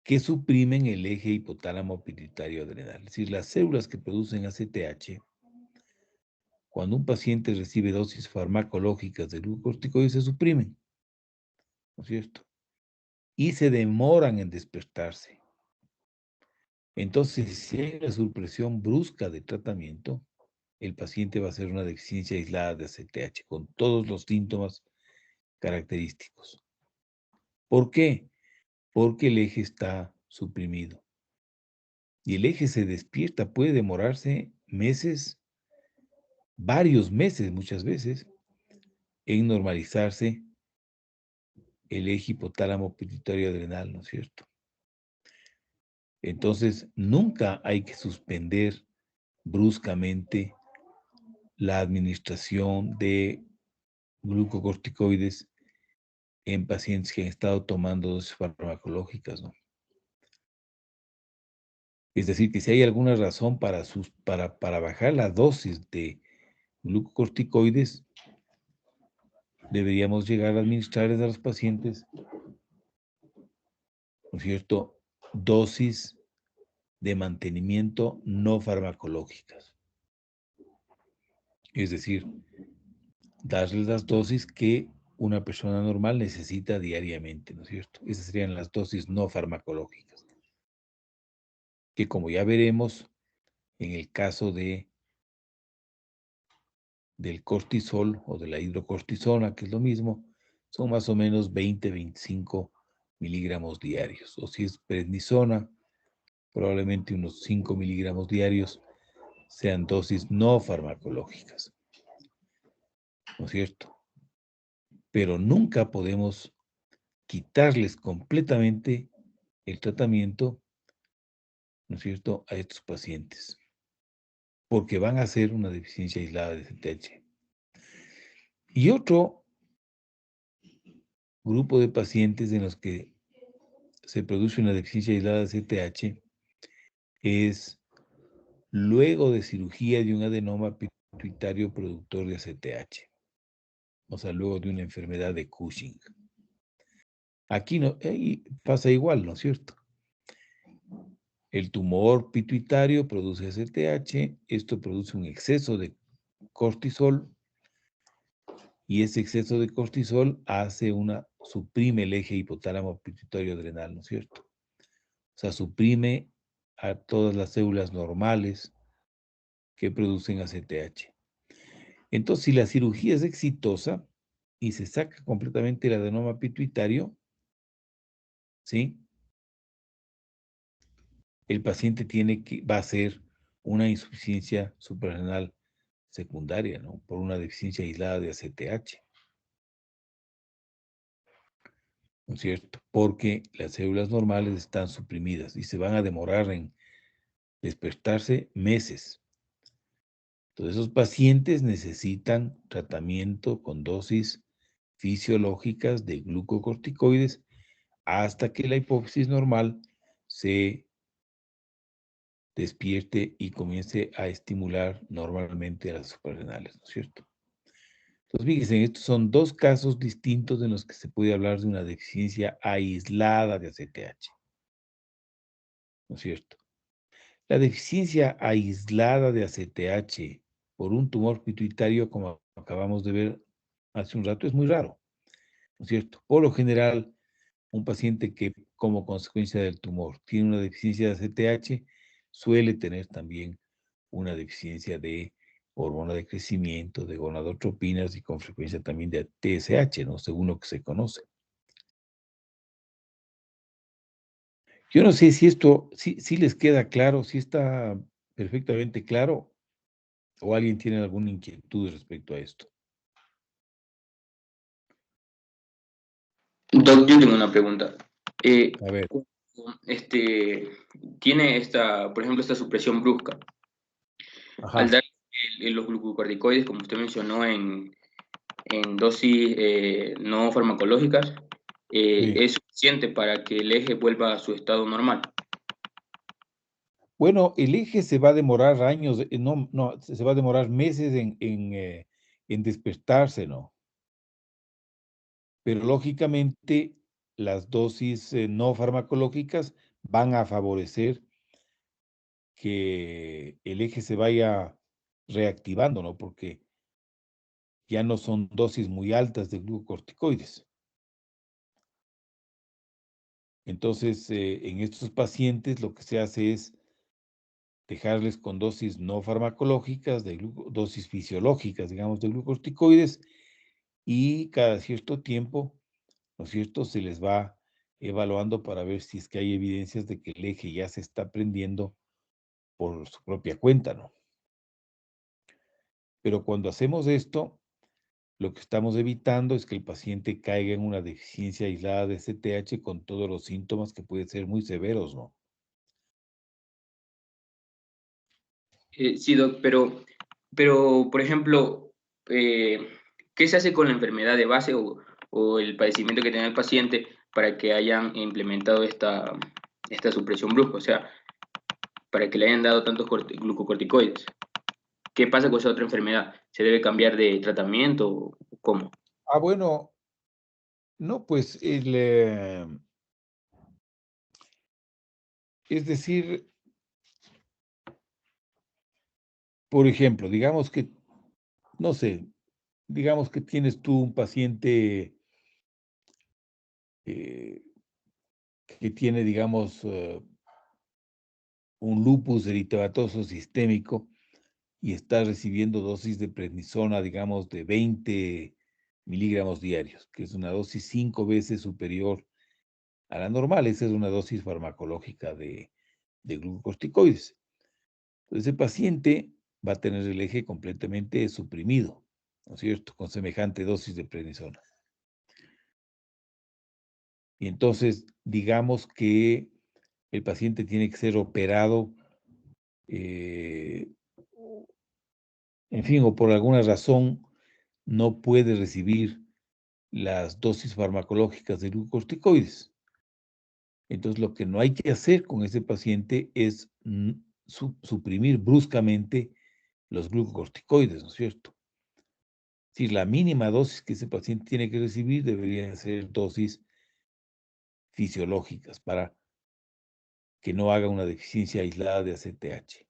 Que suprimen el eje hipotálamo pituitario adrenal. Es decir, las células que producen ACTH, cuando un paciente recibe dosis farmacológicas de glucocorticoides, se suprimen, ¿no es cierto? Y se demoran en despertarse. Entonces, si hay una supresión brusca de tratamiento, el paciente va a hacer una deficiencia aislada de ACTH con todos los síntomas característicos. ¿Por qué? Porque el eje está suprimido. Y el eje se despierta, puede demorarse meses, varios meses muchas veces, en normalizarse el eje hipotálamo pituitario adrenal, ¿no es cierto? Entonces, nunca hay que suspender bruscamente la administración de glucocorticoides en pacientes que han estado tomando dosis farmacológicas, ¿no? Es decir, que si hay alguna razón para bajar la dosis de glucocorticoides, deberíamos llegar a administrarles a los pacientes, ¿no es cierto?, dosis de mantenimiento no farmacológicas. Es decir, darles las dosis que una persona normal necesita diariamente, ¿no es cierto? Esas serían las dosis no farmacológicas, que como ya veremos, en el caso del cortisol o de la hidrocortisona, que es lo mismo, son más o menos 20-25 miligramos diarios. O si es prednisona, probablemente unos 5 miligramos diarios sean dosis no farmacológicas, ¿no es cierto? Pero nunca podemos quitarles completamente el tratamiento, ¿no es cierto?, a estos pacientes, porque van a hacer una deficiencia aislada de CTH. Y otro grupo de pacientes en los que se produce una deficiencia aislada de CTH es luego de cirugía de un adenoma pituitario productor de ACTH, o sea, luego de una enfermedad de Cushing. Aquí no, pasa igual, ¿no es cierto? El tumor pituitario produce ACTH, esto produce un exceso de cortisol y ese exceso de cortisol suprime el eje hipotálamo pituitario adrenal, ¿no es cierto? O sea, suprime a todas las células normales que producen ACTH. Entonces, si la cirugía es exitosa y se saca completamente el adenoma pituitario, ¿sí?, el paciente va a hacer una insuficiencia suprarrenal secundaria, ¿no?, por una deficiencia aislada de ACTH, ¿no es cierto? Porque las células normales están suprimidas y se van a demorar en despertarse meses. Entonces, esos pacientes necesitan tratamiento con dosis fisiológicas de glucocorticoides hasta que la hipófisis normal se despierte y comience a estimular normalmente a las suprarrenales, ¿no es cierto? Entonces, fíjense, estos son dos casos distintos en los que se puede hablar de una deficiencia aislada de ACTH, ¿no es cierto? La deficiencia aislada de ACTH por un tumor pituitario, como acabamos de ver hace un rato, es muy raro, ¿no es cierto? Por lo general, un paciente que como consecuencia del tumor tiene una deficiencia de ACTH suele tener también una deficiencia de hormona de crecimiento, de gonadotropinas y con frecuencia también de TSH, ¿no? Según lo que se conoce. Yo no sé si esto sí les queda claro, si está perfectamente claro, o alguien tiene alguna inquietud respecto a esto. Doc, yo tengo una pregunta. A ver, Este, tiene esta, por ejemplo, esta supresión brusca. Al ajá, dar los glucocorticoides, como usted mencionó, en dosis no farmacológicas, sí. es suficiente para que el eje vuelva a su estado normal. Bueno, el eje se va a demorar años, no, se va a demorar meses en despertarse, ¿no? Pero lógicamente las dosis no farmacológicas van a favorecer que el eje se vaya reactivando, ¿no? Porque ya no son dosis muy altas de glucocorticoides. Entonces, en estos pacientes lo que se hace es dejarles con dosis no farmacológicas, dosis fisiológicas, digamos, de glucocorticoides, y cada cierto tiempo, ¿no es cierto?, se les va evaluando para ver si es que hay evidencias de que el eje ya se está prendiendo por su propia cuenta, ¿no? Pero cuando hacemos esto, lo que estamos evitando es que el paciente caiga en una deficiencia aislada de CTH con todos los síntomas que pueden ser muy severos, ¿no? Sí, Doc, pero por ejemplo, ¿qué se hace con la enfermedad de base o el padecimiento que tenga el paciente para que hayan implementado esta supresión brusca? O sea, para que le hayan dado tantos glucocorticoides. ¿Qué pasa con esa otra enfermedad? ¿Se debe cambiar de tratamiento o cómo? Bueno, no, pues es decir, por ejemplo, digamos que, no sé, digamos que tienes tú un paciente eh, que tiene, digamos, un lupus eritematoso sistémico y está recibiendo dosis de prednisona, digamos, de 20 miligramos diarios, que es una dosis 5 veces superior a la normal. Esa es una dosis farmacológica de glucocorticoides. Entonces, ese paciente va a tener el eje completamente suprimido, ¿no es cierto?, con semejante dosis de prednisona. Y entonces, digamos que el paciente tiene que ser operado, eh, en fin, o por alguna razón no puede recibir las dosis farmacológicas de glucocorticoides. Entonces, lo que no hay que hacer con ese paciente es suprimir bruscamente los glucocorticoides, ¿no es cierto? Si la mínima dosis que ese paciente tiene que recibir deberían ser dosis fisiológicas para que no haga una deficiencia aislada de ACTH,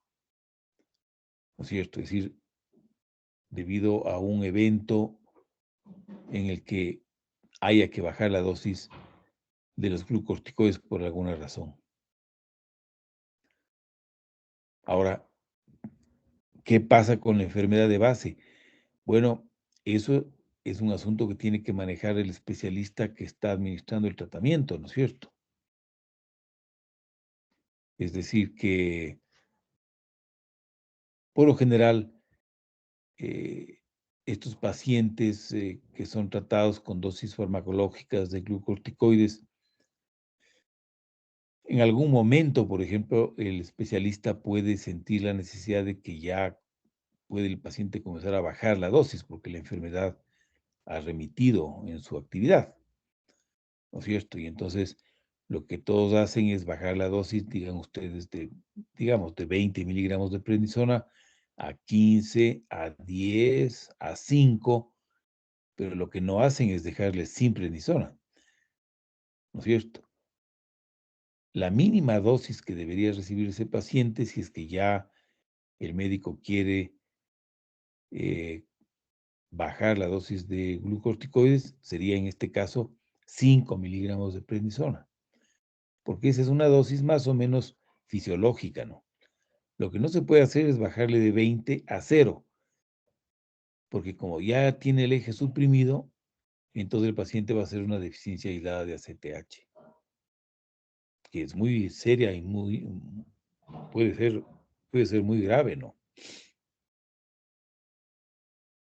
¿no es cierto? Es decir, debido a un evento en el que haya que bajar la dosis de los glucocorticoides por alguna razón. Ahora, ¿qué pasa con la enfermedad de base? Bueno, eso es un asunto que tiene que manejar el especialista que está administrando el tratamiento, ¿no es cierto? Es decir, que por lo general, eh, estos pacientes que son tratados con dosis farmacológicas de glucocorticoides, en algún momento, por ejemplo, el especialista puede sentir la necesidad de que ya puede el paciente comenzar a bajar la dosis porque la enfermedad ha remitido en su actividad, ¿no es cierto? Y entonces lo que todos hacen es bajar la dosis, digan ustedes, digamos, de 20 miligramos de prednisona a 15, a 10, a 5, pero lo que no hacen es dejarle sin prednisona, ¿no es cierto? La mínima dosis que debería recibir ese paciente, si es que ya el médico quiere eh, bajar la dosis de glucocorticoides, sería en este caso 5 miligramos de prednisona, porque esa es una dosis más o menos fisiológica, ¿no? Lo que no se puede hacer es bajarle de 20 a 0, porque como ya tiene el eje suprimido, entonces el paciente va a hacer una deficiencia aislada de ACTH, que es muy seria y puede ser muy grave, ¿no?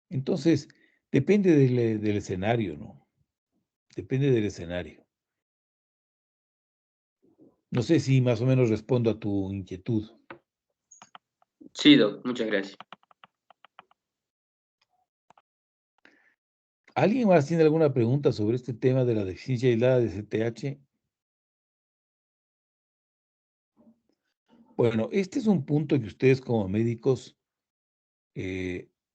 Entonces, depende del escenario, ¿no? Depende del escenario. No sé si más o menos respondo a tu inquietud. Sí, Doc, muchas gracias. ¿Alguien más tiene alguna pregunta sobre este tema de la deficiencia aislada de CTH? Bueno, este es un punto que ustedes como médicos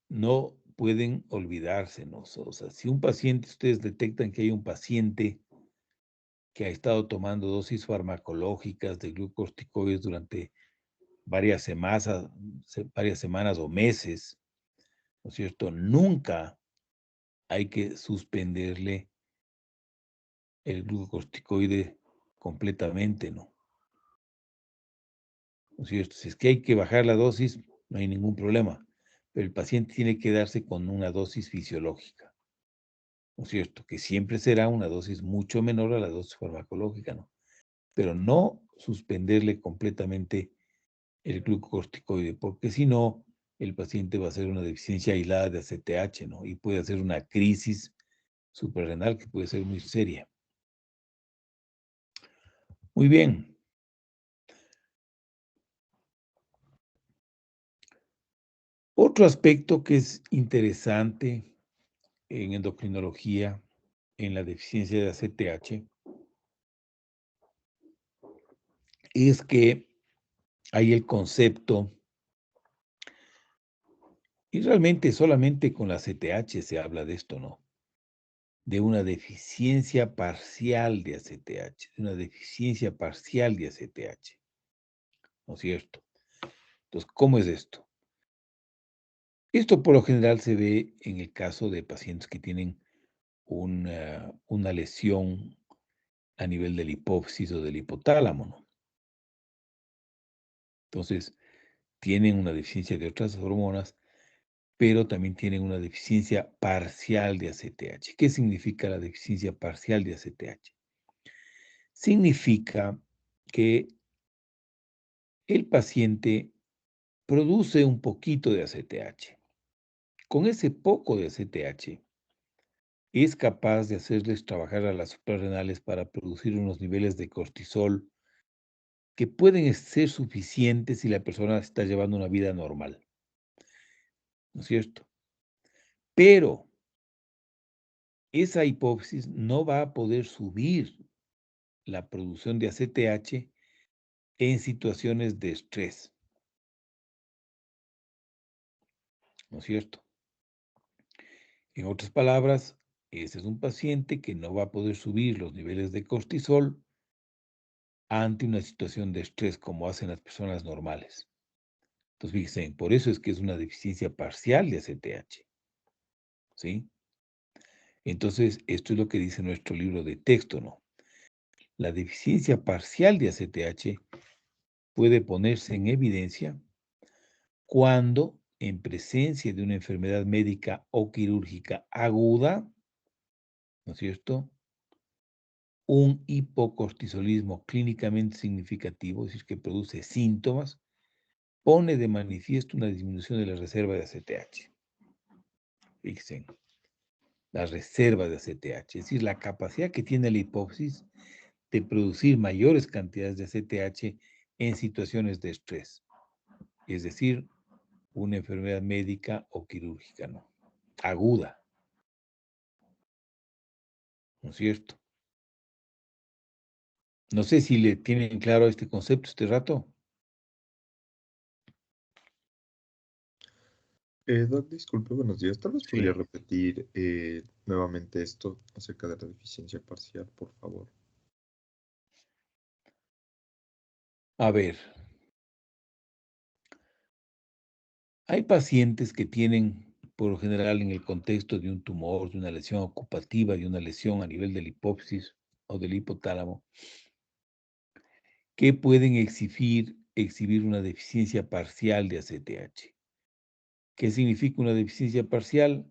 no pueden olvidarse, ¿no? O sea, si un paciente, ustedes detectan que hay un paciente que ha estado tomando dosis farmacológicas de glucocorticoides durante varias semanas o meses, ¿no es cierto? Nunca hay que suspenderle el glucocorticoide completamente, ¿no? ¿No es cierto? Si es que hay que bajar la dosis, no hay ningún problema, pero el paciente tiene que darse con una dosis fisiológica, ¿no es cierto? Que siempre será una dosis mucho menor a la dosis farmacológica, ¿no? Pero no suspenderle completamente el glucocorticoide, porque si no, el paciente va a hacer una deficiencia aislada de ACTH, ¿no? Y puede hacer una crisis suprarrenal que puede ser muy seria. Muy bien. Otro aspecto que es interesante en endocrinología, en la deficiencia de ACTH, es que hay el concepto, y realmente solamente con la ACTH se habla de esto, ¿no? De una deficiencia parcial de ACTH, de una deficiencia parcial de ACTH, ¿no es cierto? Entonces, ¿cómo es esto? Esto por lo general se ve en el caso de pacientes que tienen una lesión a nivel del hipófisis o del hipotálamo, ¿no? Entonces, tienen una deficiencia de otras hormonas, pero también tienen una deficiencia parcial de ACTH. ¿Qué significa la deficiencia parcial de ACTH? Significa que el paciente produce un poquito de ACTH. Con ese poco de ACTH, es capaz de hacerles trabajar a las suprarrenales para producir unos niveles de cortisol que pueden ser suficientes si la persona está llevando una vida normal, ¿no es cierto? Pero esa hipófisis no va a poder subir la producción de ACTH en situaciones de estrés, ¿no es cierto? En otras palabras, ese es un paciente que no va a poder subir los niveles de cortisol ante una situación de estrés como hacen las personas normales. Entonces, fíjense, por eso es que es una deficiencia parcial de ACTH, ¿sí? Entonces, esto es lo que dice nuestro libro de texto, ¿no? La deficiencia parcial de ACTH puede ponerse en evidencia cuando, en presencia de una enfermedad médica o quirúrgica aguda, ¿no es cierto?, un hipocortisolismo clínicamente significativo, es decir, que produce síntomas, pone de manifiesto una disminución de la reserva de ACTH. Fíjense, la reserva de ACTH, es decir, la capacidad que tiene la hipófisis de producir mayores cantidades de ACTH en situaciones de estrés. Es decir, una enfermedad médica o quirúrgica, ¿no? Aguda, ¿no es cierto? No sé si le tienen claro este concepto este rato. Doc, disculpe, buenos días. Tal vez podría Sí. repetir nuevamente esto acerca de la deficiencia parcial, por favor. A ver, hay pacientes que tienen, por lo general, en el contexto de un tumor, de una lesión ocupativa, de una lesión a nivel de la hipófisis o del hipotálamo, que pueden exhibir una deficiencia parcial de ACTH. ¿Qué significa una deficiencia parcial?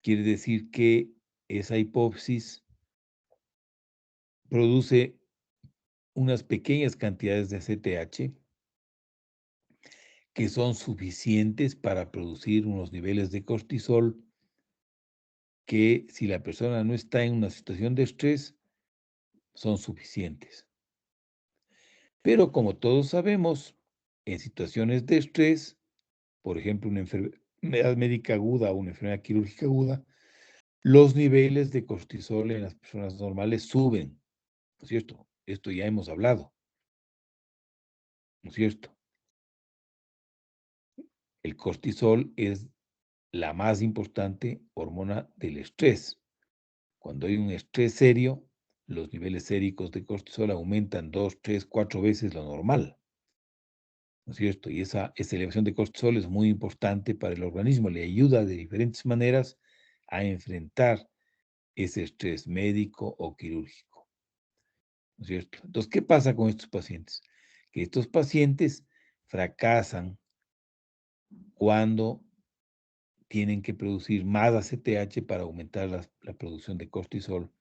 Quiere decir que esa hipófisis produce unas pequeñas cantidades de ACTH que son suficientes para producir unos niveles de cortisol que, si la persona no está en una situación de estrés, son suficientes. Pero como todos sabemos, en situaciones de estrés, por ejemplo, una enfermedad médica aguda o una enfermedad quirúrgica aguda, los niveles de cortisol en las personas normales suben, ¿no es cierto? Esto ya hemos hablado, ¿no es cierto? El cortisol es la más importante hormona del estrés. Cuando hay un estrés serio, los niveles séricos de cortisol aumentan 2, 3, 4 veces lo normal, ¿no es cierto? Y esa elevación de cortisol es muy importante para el organismo, le ayuda de diferentes maneras a enfrentar ese estrés médico o quirúrgico, ¿no es cierto? Entonces, ¿qué pasa con estos pacientes? Que estos pacientes fracasan cuando tienen que producir más ACTH para aumentar la producción de cortisol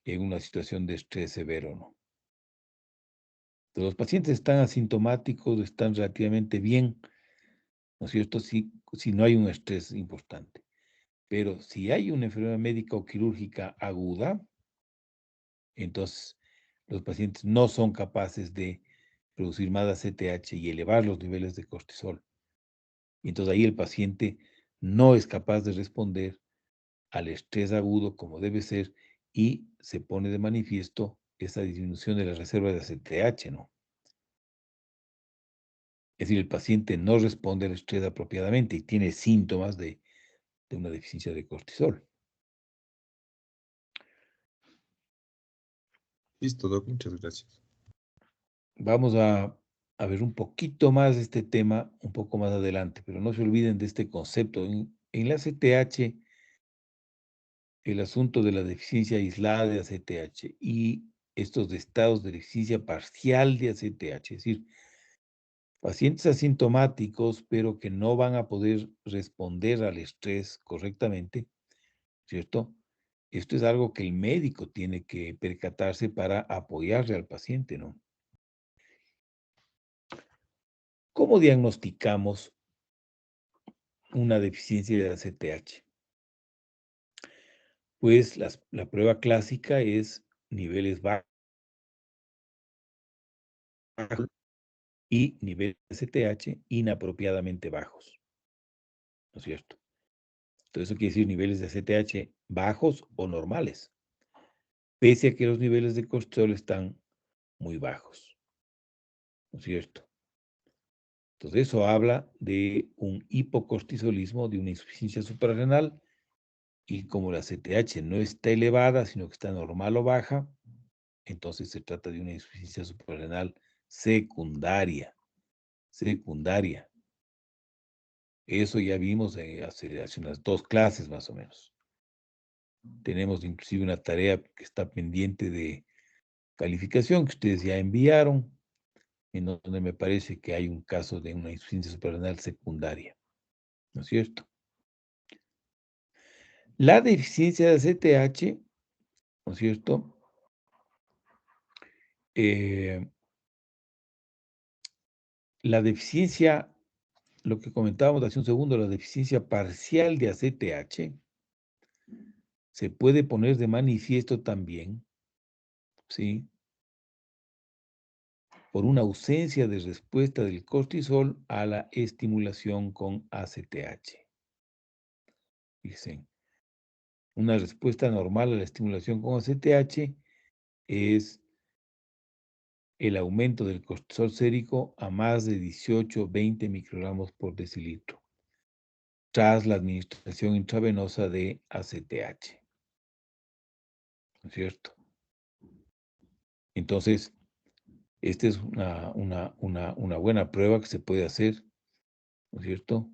en una situación de estrés severo, ¿no? Entonces, los pacientes están asintomáticos, están relativamente bien, ¿no es cierto? Si no hay un estrés importante. Pero si hay una enfermedad médica o quirúrgica aguda, entonces los pacientes no son capaces de producir más ACTH y elevar los niveles de cortisol. Y entonces ahí el paciente no es capaz de responder al estrés agudo como debe ser y se pone de manifiesto esa disminución de la reserva de ACTH, ¿no? Es decir, el paciente no responde al estrés apropiadamente y tiene síntomas de una deficiencia de cortisol. Listo, Doc, muchas gracias. Vamos a ver un poquito más de este tema un poco más adelante, pero no se olviden de este concepto. En la ACTH, el asunto de la deficiencia aislada de ACTH y estos estados de deficiencia parcial de ACTH, es decir, pacientes asintomáticos, pero que no van a poder responder al estrés correctamente, ¿cierto? Esto es algo que el médico tiene que percatarse para apoyarle al paciente, ¿no? ¿Cómo diagnosticamos una deficiencia de ACTH? Pues la prueba clásica es niveles bajos y niveles de ACTH inapropiadamente bajos, ¿no es cierto? Entonces eso quiere decir niveles de ACTH bajos o normales, pese a que los niveles de cortisol están muy bajos, ¿no es cierto? Entonces eso habla de un hipocortisolismo, de una insuficiencia suprarrenal, y como la ACTH no está elevada, sino que está normal o baja, entonces se trata de una insuficiencia suprarrenal secundaria. Secundaria. Eso ya vimos hace unas 2 clases más o menos. Tenemos inclusive una tarea que está pendiente de calificación que ustedes ya enviaron, en donde me parece que hay un caso de una insuficiencia suprarrenal secundaria, ¿no es cierto? La deficiencia de ACTH, ¿no es cierto? La deficiencia, lo que comentábamos hace un segundo, la deficiencia parcial de ACTH, se puede poner de manifiesto también, ¿sí? por una ausencia de respuesta del cortisol a la estimulación con ACTH. Dicen, una respuesta normal a la estimulación con ACTH es el aumento del cortisol sérico a más de 18-20 microgramos por decilitro tras la administración intravenosa de ACTH. ¿No es cierto? Entonces, esta es una buena prueba que se puede hacer, ¿no es cierto?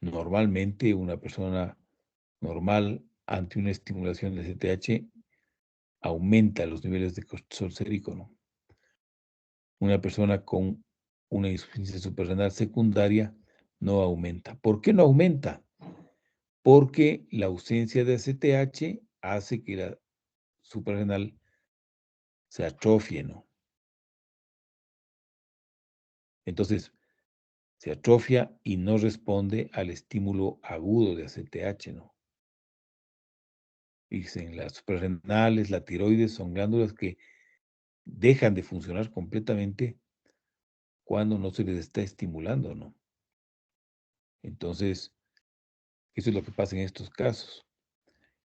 Normalmente una persona normal ante una estimulación de ACTH aumenta los niveles de cortisol sérico, ¿no? Una persona con una insuficiencia suprarrenal secundaria no aumenta. ¿Por qué no aumenta? Porque la ausencia de ACTH hace que la suprarrenal se atrofie, ¿no? Entonces, se atrofia y no responde al estímulo agudo de ACTH, ¿no? Dicen, las suprarrenales, la tiroides son glándulas que dejan de funcionar completamente cuando no se les está estimulando, ¿no? Entonces, eso es lo que pasa en estos casos.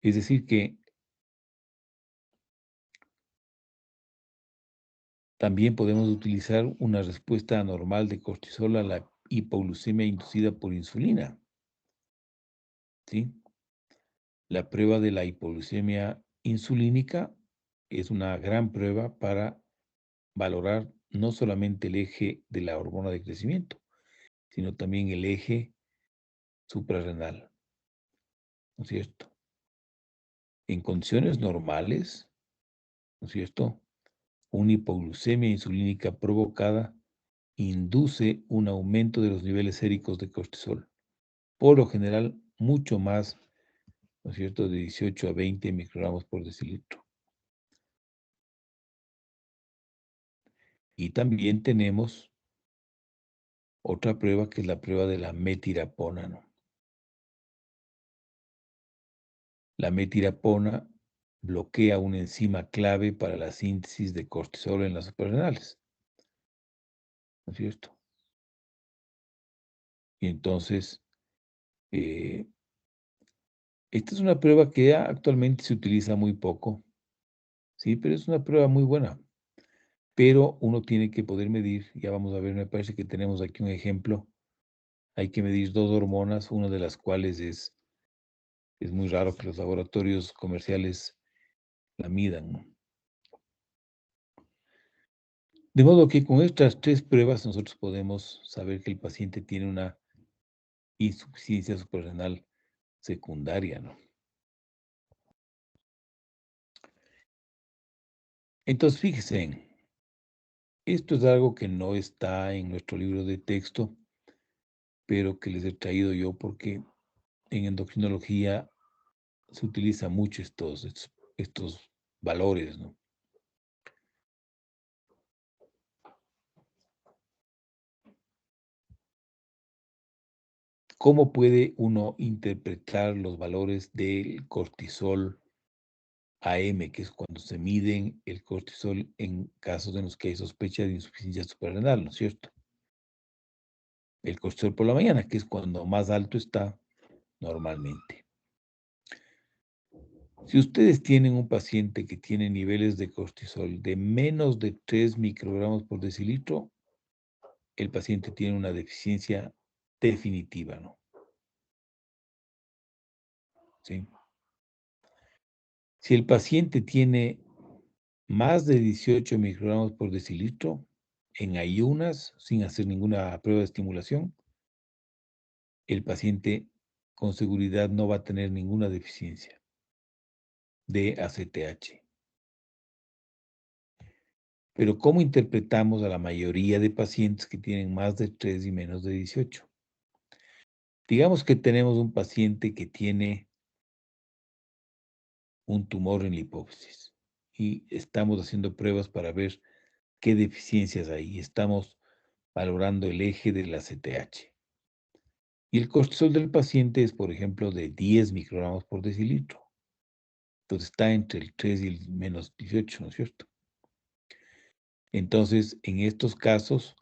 Es decir, que también podemos utilizar una respuesta anormal de cortisol a la hipoglucemia inducida por insulina, ¿sí? La prueba de la hipoglucemia insulínica es una gran prueba para valorar no solamente el eje de la hormona de crecimiento, sino también el eje suprarrenal, ¿no es cierto? En condiciones normales, ¿no es cierto? Una hipoglucemia insulínica provocada induce un aumento de los niveles séricos de cortisol, por lo general mucho más, ¿no es cierto?, de 18 a 20 microgramos por decilitro. Y también tenemos otra prueba que es la prueba de la metirapona, ¿no? La metirapona bloquea una enzima clave para la síntesis de cortisol en las suprarrenales, ¿no es cierto? Y entonces, esta es una prueba que actualmente se utiliza muy poco, sí, pero es una prueba muy buena. Pero uno tiene que poder medir, ya vamos a ver, me parece que tenemos aquí un ejemplo. Hay que medir dos hormonas, una de las cuales es muy raro que los laboratorios comerciales la midan, ¿no? De modo que con estas tres pruebas nosotros podemos saber que el paciente tiene una insuficiencia suprarrenal secundaria, ¿no? Entonces, fíjense, esto es algo que no está en nuestro libro de texto, pero que les he traído yo porque en endocrinología se utiliza mucho estos valores, ¿no? ¿Cómo puede uno interpretar los valores del cortisol AM, que es cuando se miden el cortisol en casos en los que hay sospecha de insuficiencia suprarrenal, ¿no es cierto? El cortisol por la mañana, que es cuando más alto está normalmente. Si ustedes tienen un paciente que tiene niveles de cortisol de menos de 3 microgramos por decilitro, el paciente tiene una deficiencia definitiva, ¿no? ¿Sí? Si el paciente tiene más de 18 microgramos por decilitro en ayunas, sin hacer ninguna prueba de estimulación, el paciente con seguridad no va a tener ninguna deficiencia de ACTH. Pero ¿cómo interpretamos a la mayoría de pacientes que tienen más de 3 y menos de 18? Digamos que tenemos un paciente que tiene un tumor en la hipófisis y estamos haciendo pruebas para ver qué deficiencias hay. Estamos valorando el eje del ACTH. Y el cortisol del paciente es, por ejemplo, de 10 microgramos por decilitro. pues está entre el 3 y el menos 18, ¿no es cierto? Entonces, en estos casos,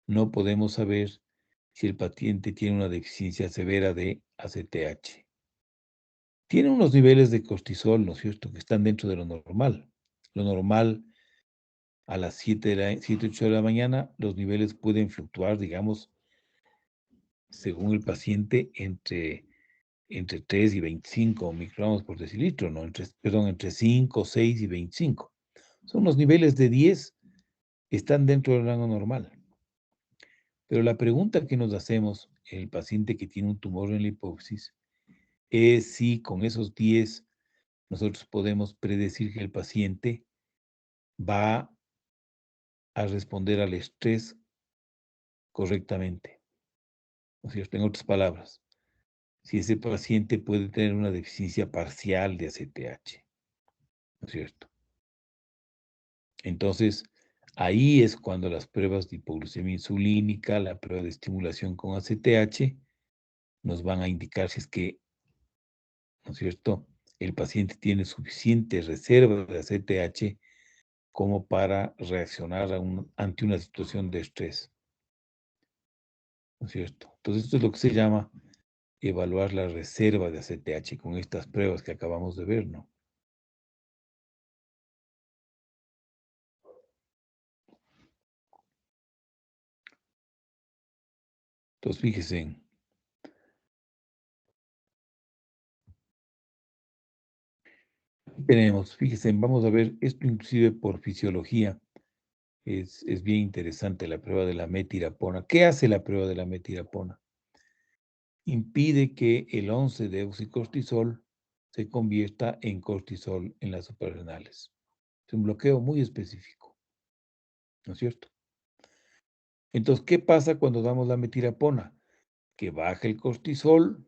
no podemos saber si el paciente tiene una deficiencia severa de ACTH. Tiene unos niveles de cortisol, ¿no es cierto?, que están dentro de lo normal. Lo normal, a las 7, 8 de la mañana, los niveles pueden fluctuar, digamos, según el paciente, entre 3 y 25 microgramos por decilitro, ¿no? Entre 5, 6 y 25. Son los niveles de 10, están dentro del rango normal. Pero la pregunta que nos hacemos en el paciente que tiene un tumor en la hipófisis es si con esos 10 nosotros podemos predecir que el paciente va a responder al estrés correctamente, ¿no es cierto? En otras palabras, si ese paciente puede tener una deficiencia parcial de ACTH, ¿no es cierto? Entonces, ahí es cuando las pruebas de hipoglucemia insulínica, la prueba de estimulación con ACTH, nos van a indicar si es que, ¿no es cierto?, el paciente tiene suficiente reserva de ACTH como para reaccionar ante una situación de estrés, ¿no es cierto? Entonces, esto es lo que se llama evaluar la reserva de ACTH con estas pruebas que acabamos de ver, ¿no? Entonces, fíjense, fíjense, vamos a ver esto inclusive por fisiología. Es bien interesante la prueba de la metirapona. ¿Qué hace la prueba de la metirapona? Impide que el 11-deoxicortisol se convierta en cortisol en las suprarrenales. Es un bloqueo muy específico, ¿no es cierto? Entonces, ¿qué pasa cuando damos la metirapona? Que baja el cortisol,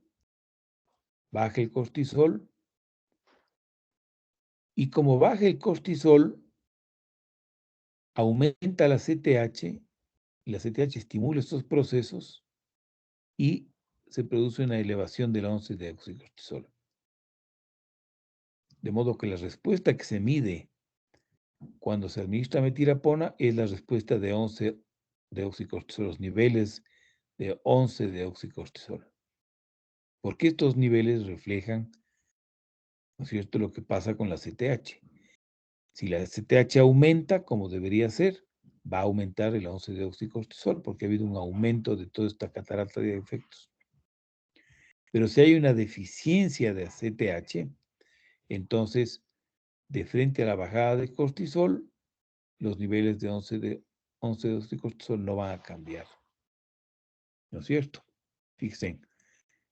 y como baja el cortisol, aumenta la CTH, y la CTH estimula estos procesos y se produce una elevación del 11-deoxicortisol. De modo que la respuesta que se mide cuando se administra metirapona es la respuesta de 11-deoxicortisol, los niveles de 11-deoxicortisol. Porque estos niveles reflejan, ¿no es cierto?, lo que pasa con la CTH. Si la CTH aumenta, como debería ser, va a aumentar el 11-deoxicortisol, porque ha habido un aumento de toda esta catarata de efectos. Pero si hay una deficiencia de CTH, entonces, de frente a la bajada de cortisol, los niveles de 11-deoxicortisol no van a cambiar. ¿No es cierto? Fíjense,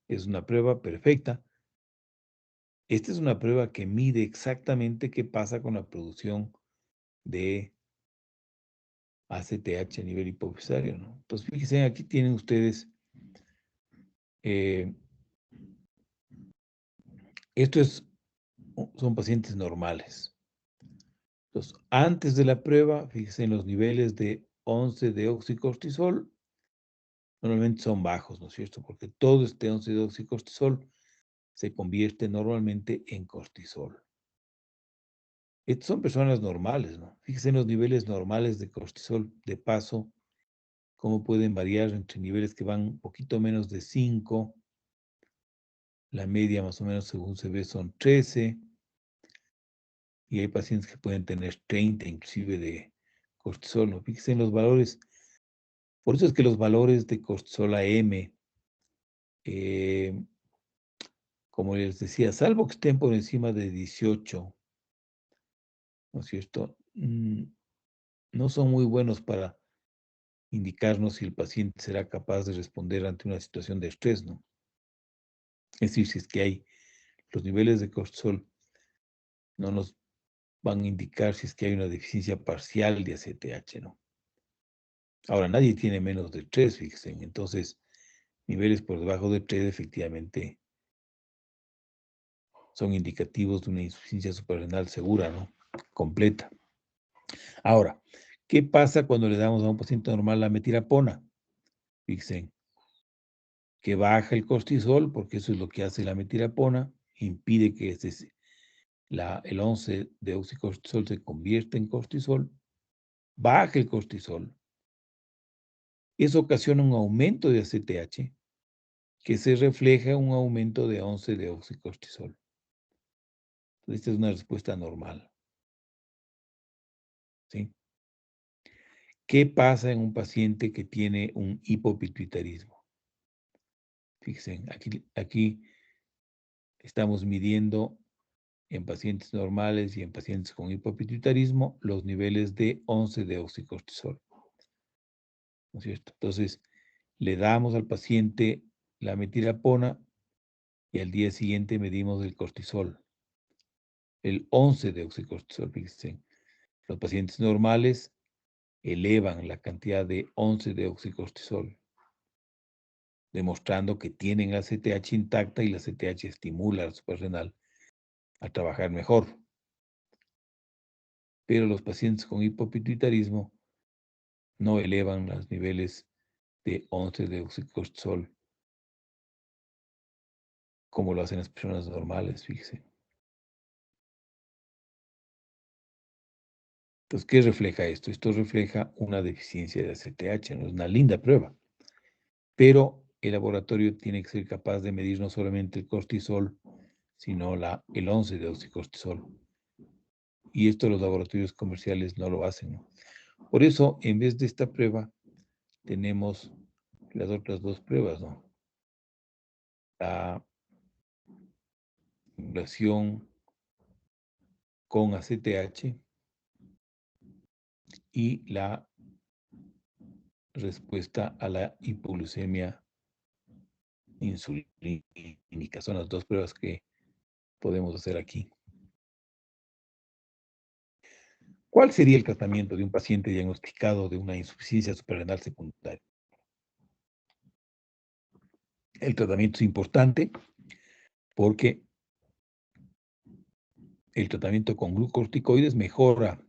es una prueba perfecta. Esta es una prueba que mide exactamente qué pasa con la producción de ACTH a nivel hipofisario, ¿no? Entonces, fíjense, aquí tienen ustedes, son pacientes normales. Entonces, antes de la prueba, fíjense en los niveles de 11-deoxicortisol, normalmente son bajos, ¿no es cierto? Porque todo este 11-deoxicortisol se convierte normalmente en cortisol. Estas son personas normales, ¿no? Fíjense en los niveles normales de cortisol, de paso, cómo pueden variar entre niveles que van un poquito menos de 5, la media más o menos según se ve son 13, y hay pacientes que pueden tener 30 inclusive de cortisol, ¿no? Fíjense en los valores, por eso es que los valores de cortisol AM, como les decía, salvo que estén por encima de 18, ¿no es cierto?, no son muy buenos para indicarnos si el paciente será capaz de responder ante una situación de estrés, ¿no? Es decir, si es que hay los niveles de cortisol, no nos van a indicar si es que hay una deficiencia parcial de ACTH, ¿no? Ahora, nadie tiene menos de 3, fíjense. Entonces, niveles por debajo de 3 efectivamente son indicativos de una insuficiencia suprarrenal segura, ¿no? Completa. Ahora, ¿qué pasa cuando le damos a un paciente normal la metirapona? Fíjense, que baja el cortisol, porque eso es lo que hace la metirapona, impide que el 11-deoxicortisol se convierte en cortisol, baja el cortisol. Eso ocasiona un aumento de ACTH que se refleja en un aumento de 11-deoxicortisol. Esta es una respuesta normal. ¿Sí? ¿Qué pasa en un paciente que tiene un hipopituitarismo? Fíjense, aquí estamos midiendo en pacientes normales y en pacientes con hipopituitarismo los niveles de 11-deoxicortisol. ¿No es cierto? Entonces, le damos al paciente la metilapona y al día siguiente medimos el cortisol. El 11-deoxicortisol, fíjense. Los pacientes normales elevan la cantidad de 11-deoxicortisol, demostrando que tienen la ACTH intacta y la ACTH estimula al suprarrenal a trabajar mejor. Pero los pacientes con hipopituitarismo no elevan los niveles de 11-deoxicortisol como lo hacen las personas normales, fíjense. Entonces, ¿qué refleja esto? Esto refleja una deficiencia de ACTH, ¿no? Es una linda prueba. Pero el laboratorio tiene que ser capaz de medir no solamente el cortisol, sino el 11-deoxicortisol. Y esto los laboratorios comerciales no lo hacen, ¿no? Por eso, en vez de esta prueba, tenemos las otras dos pruebas, ¿no? La relación con ACTH y la respuesta a la hipoglucemia insulínica. Son las dos pruebas que podemos hacer aquí. ¿Cuál sería el tratamiento de un paciente diagnosticado de una insuficiencia suprarrenal secundaria? El tratamiento es importante porque el tratamiento con glucocorticoides mejora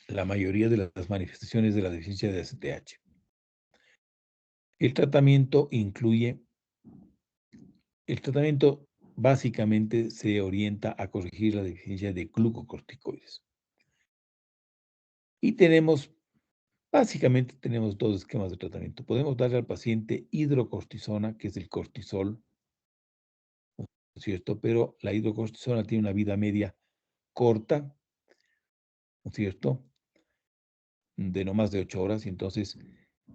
la mayoría de las manifestaciones de la deficiencia de ACTH. El tratamiento básicamente se orienta a corregir la deficiencia de glucocorticoides. Y básicamente tenemos dos esquemas de tratamiento. Podemos darle al paciente hidrocortisona, que es el cortisol, ¿no es cierto? Pero la hidrocortisona tiene una vida media corta, ¿no es cierto? De no más de 8 horas, y entonces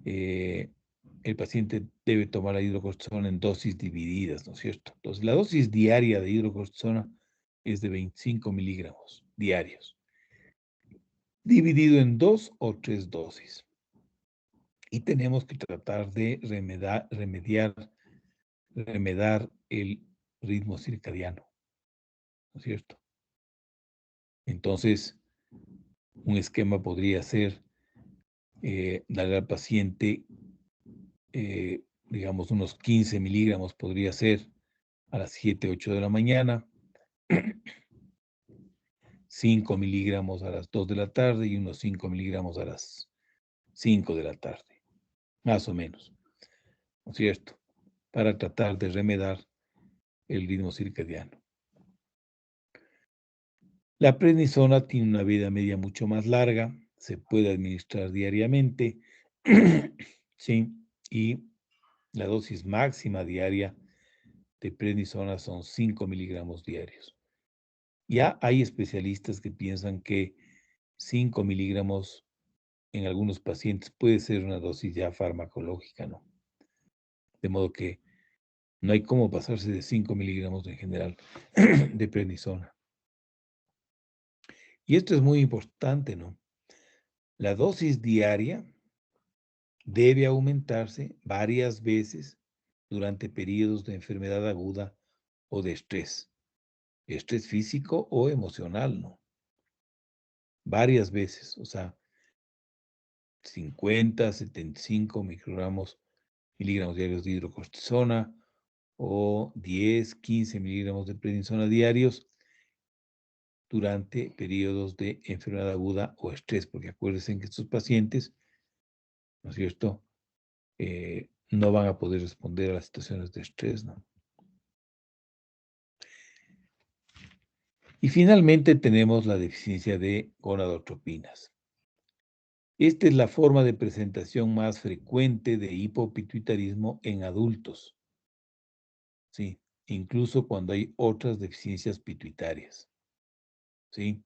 el paciente debe tomar la hidrocortisona en dosis divididas, ¿no es cierto? Entonces, la dosis diaria de hidrocortisona es de 25 miligramos diarios, dividido en 2 o 3 dosis. Y tenemos que tratar de remedar el ritmo circadiano, ¿no es cierto? Entonces, un esquema podría ser darle al paciente, digamos, unos 15 miligramos podría ser a las 7, 8 de la mañana, 5 miligramos a las 2 de la tarde y unos 5 miligramos a las 5 de la tarde, más o menos, ¿no es cierto? Para tratar de remedar el ritmo circadiano. La prednisona tiene una vida media mucho más larga, se puede administrar diariamente, ¿sí? Y la dosis máxima diaria de prednisona son 5 miligramos diarios. Ya hay especialistas que piensan que 5 miligramos en algunos pacientes puede ser una dosis ya farmacológica, ¿no? De modo que no hay cómo pasarse de 5 miligramos en general de prednisona. Y esto es muy importante, ¿no? La dosis diaria debe aumentarse varias veces durante periodos de enfermedad aguda o de estrés físico o emocional, ¿no? Varias veces, o sea, 50, 75 miligramos diarios de hidrocortisona o 10, 15 miligramos de prednisona diarios durante periodos de enfermedad aguda o estrés, porque acuérdense que estos pacientes, ¿no es cierto?, no van a poder responder a las situaciones de estrés, ¿no? Y finalmente tenemos la deficiencia de gonadotropinas. Esta es la forma de presentación más frecuente de hipopituitarismo en adultos, ¿sí? Incluso cuando hay otras deficiencias pituitarias, ¿sí?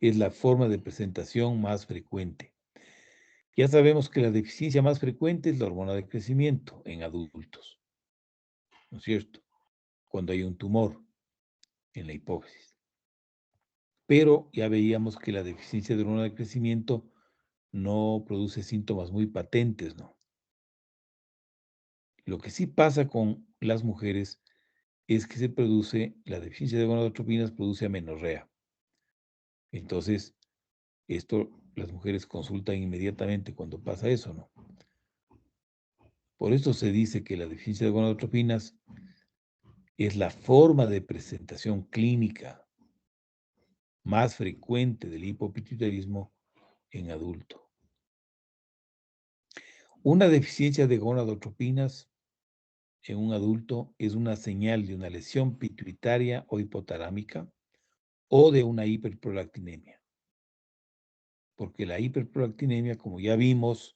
Es la forma de presentación más frecuente. Ya sabemos que la deficiencia más frecuente es la hormona de crecimiento en adultos, ¿no es cierto? Cuando hay un tumor en la hipófisis. Pero ya veíamos que la deficiencia de hormona de crecimiento no produce síntomas muy patentes, ¿no? Lo que sí pasa con las mujeres es que la deficiencia de gonadotropinas produce amenorrea. Entonces, las mujeres consultan inmediatamente cuando pasa eso, ¿no? Por eso se dice que la deficiencia de gonadotropinas es la forma de presentación clínica más frecuente del hipopituitarismo en adulto. Una deficiencia de gonadotropinas en un adulto es una señal de una lesión pituitaria o hipotalámica o de una hiperprolactinemia. Porque la hiperprolactinemia, como ya vimos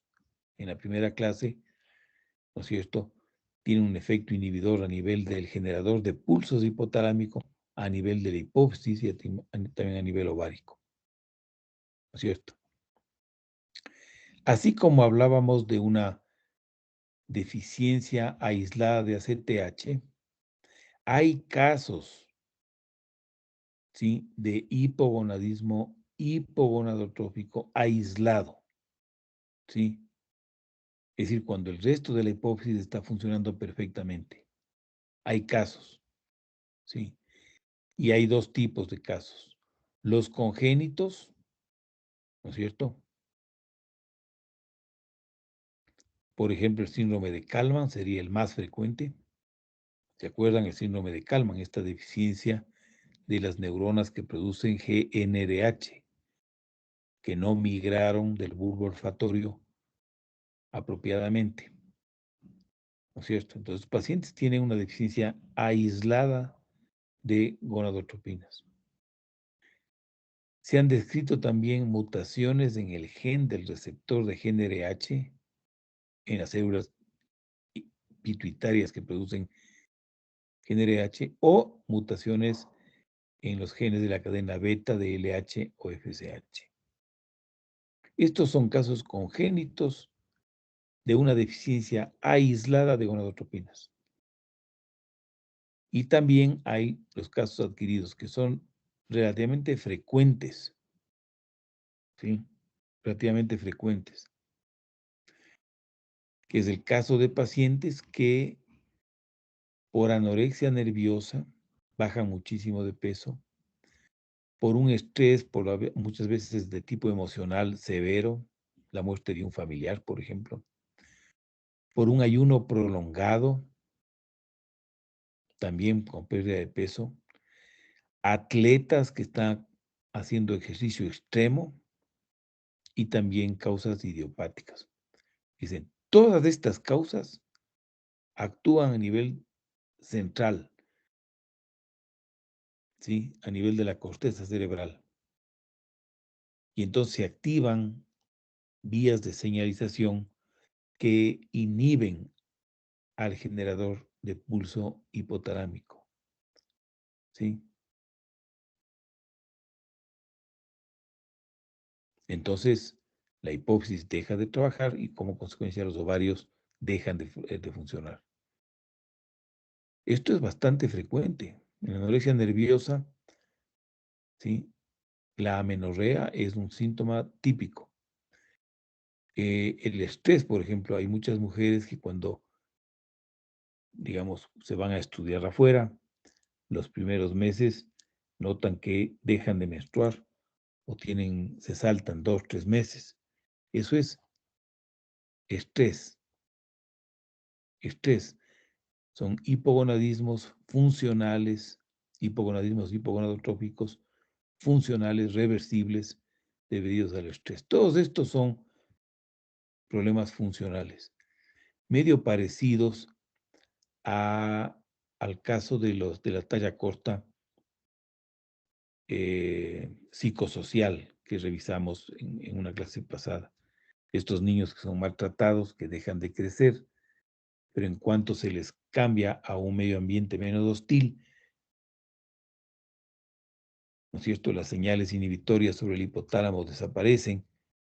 en la primera clase, ¿no es cierto?, tiene un efecto inhibidor a nivel del generador de pulsos hipotalámico, a nivel de la hipófisis y también a nivel ovárico, ¿no es cierto? Así como hablábamos de una deficiencia aislada de ACTH, hay casos, ¿sí?, de hipogonadismo hipogonadotrófico aislado, ¿sí? Es decir, cuando el resto de la hipófisis está funcionando perfectamente. Hay casos, ¿sí? Y hay dos tipos de casos. Los congénitos, ¿no es cierto? Por ejemplo, el síndrome de Kallmann sería el más frecuente. ¿Se acuerdan el síndrome de Kallmann? Esta deficiencia de las neuronas que producen GNRH, que no migraron del bulbo olfatorio apropiadamente, ¿no es cierto? Entonces, los pacientes tienen una deficiencia aislada de gonadotropinas. Se han descrito también mutaciones en el gen del receptor de GNRH en las células pituitarias que producen GNRH o mutaciones en los genes de la cadena beta de LH o FSH. Estos son casos congénitos de una deficiencia aislada de gonadotropinas. Y también hay los casos adquiridos que son relativamente frecuentes, ¿sí? Relativamente frecuentes, que es el caso de pacientes que por anorexia nerviosa bajan muchísimo de peso, por un estrés, muchas veces de tipo emocional severo, la muerte de un familiar, por ejemplo, por un ayuno prolongado, también con pérdida de peso, atletas que están haciendo ejercicio extremo y también causas idiopáticas. Dicen, todas estas causas actúan a nivel central, ¿sí? A nivel de la corteza cerebral. Y entonces se activan vías de señalización que inhiben al generador de pulso hipotalámico, ¿sí? Entonces, la hipófisis deja de trabajar y como consecuencia los ovarios dejan de funcionar. Esto es bastante frecuente. En la anorexia nerviosa, ¿sí?, la amenorrea es un síntoma típico. El estrés, por ejemplo, hay muchas mujeres que cuando, digamos, se van a estudiar afuera, los primeros meses notan que dejan de menstruar o se saltan 2, 3 meses. Eso es estrés. Estrés. Son hipogonadismos funcionales, hipogonadismos hipogonadotróficos funcionales, reversibles, debidos al estrés. Todos estos son problemas funcionales, medio parecidos al caso de la talla corta psicosocial que revisamos en una clase pasada. Estos niños que son maltratados, que dejan de crecer, pero en cuanto se les cambia a un medio ambiente menos hostil, ¿no es cierto?, las señales inhibitorias sobre el hipotálamo desaparecen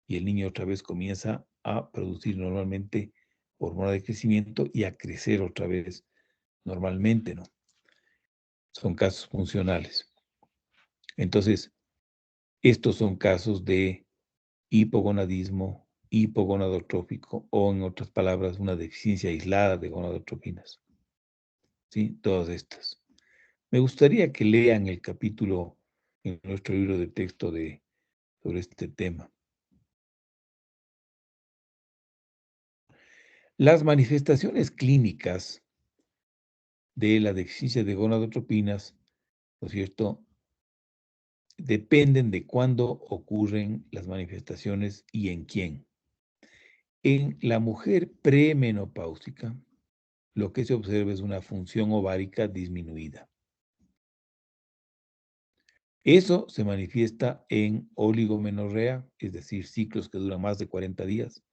y el niño otra vez comienza a producir normalmente hormona de crecimiento y a crecer otra vez normalmente, ¿no? Son casos funcionales. Entonces, estos son casos de hipogonadismo hipogonadotrópico o, en otras palabras, una deficiencia aislada de gonadotropinas. ¿Sí? Todas estas. Me gustaría que lean el capítulo en nuestro libro de texto sobre este tema. Las manifestaciones clínicas de la deficiencia de gonadotropinas, ¿no es cierto?, dependen de cuándo ocurren las manifestaciones y en quién. En la mujer premenopáusica, lo que se observa es una función ovárica disminuida. Eso se manifiesta en oligomenorrea, es decir, ciclos que duran más de 40 días,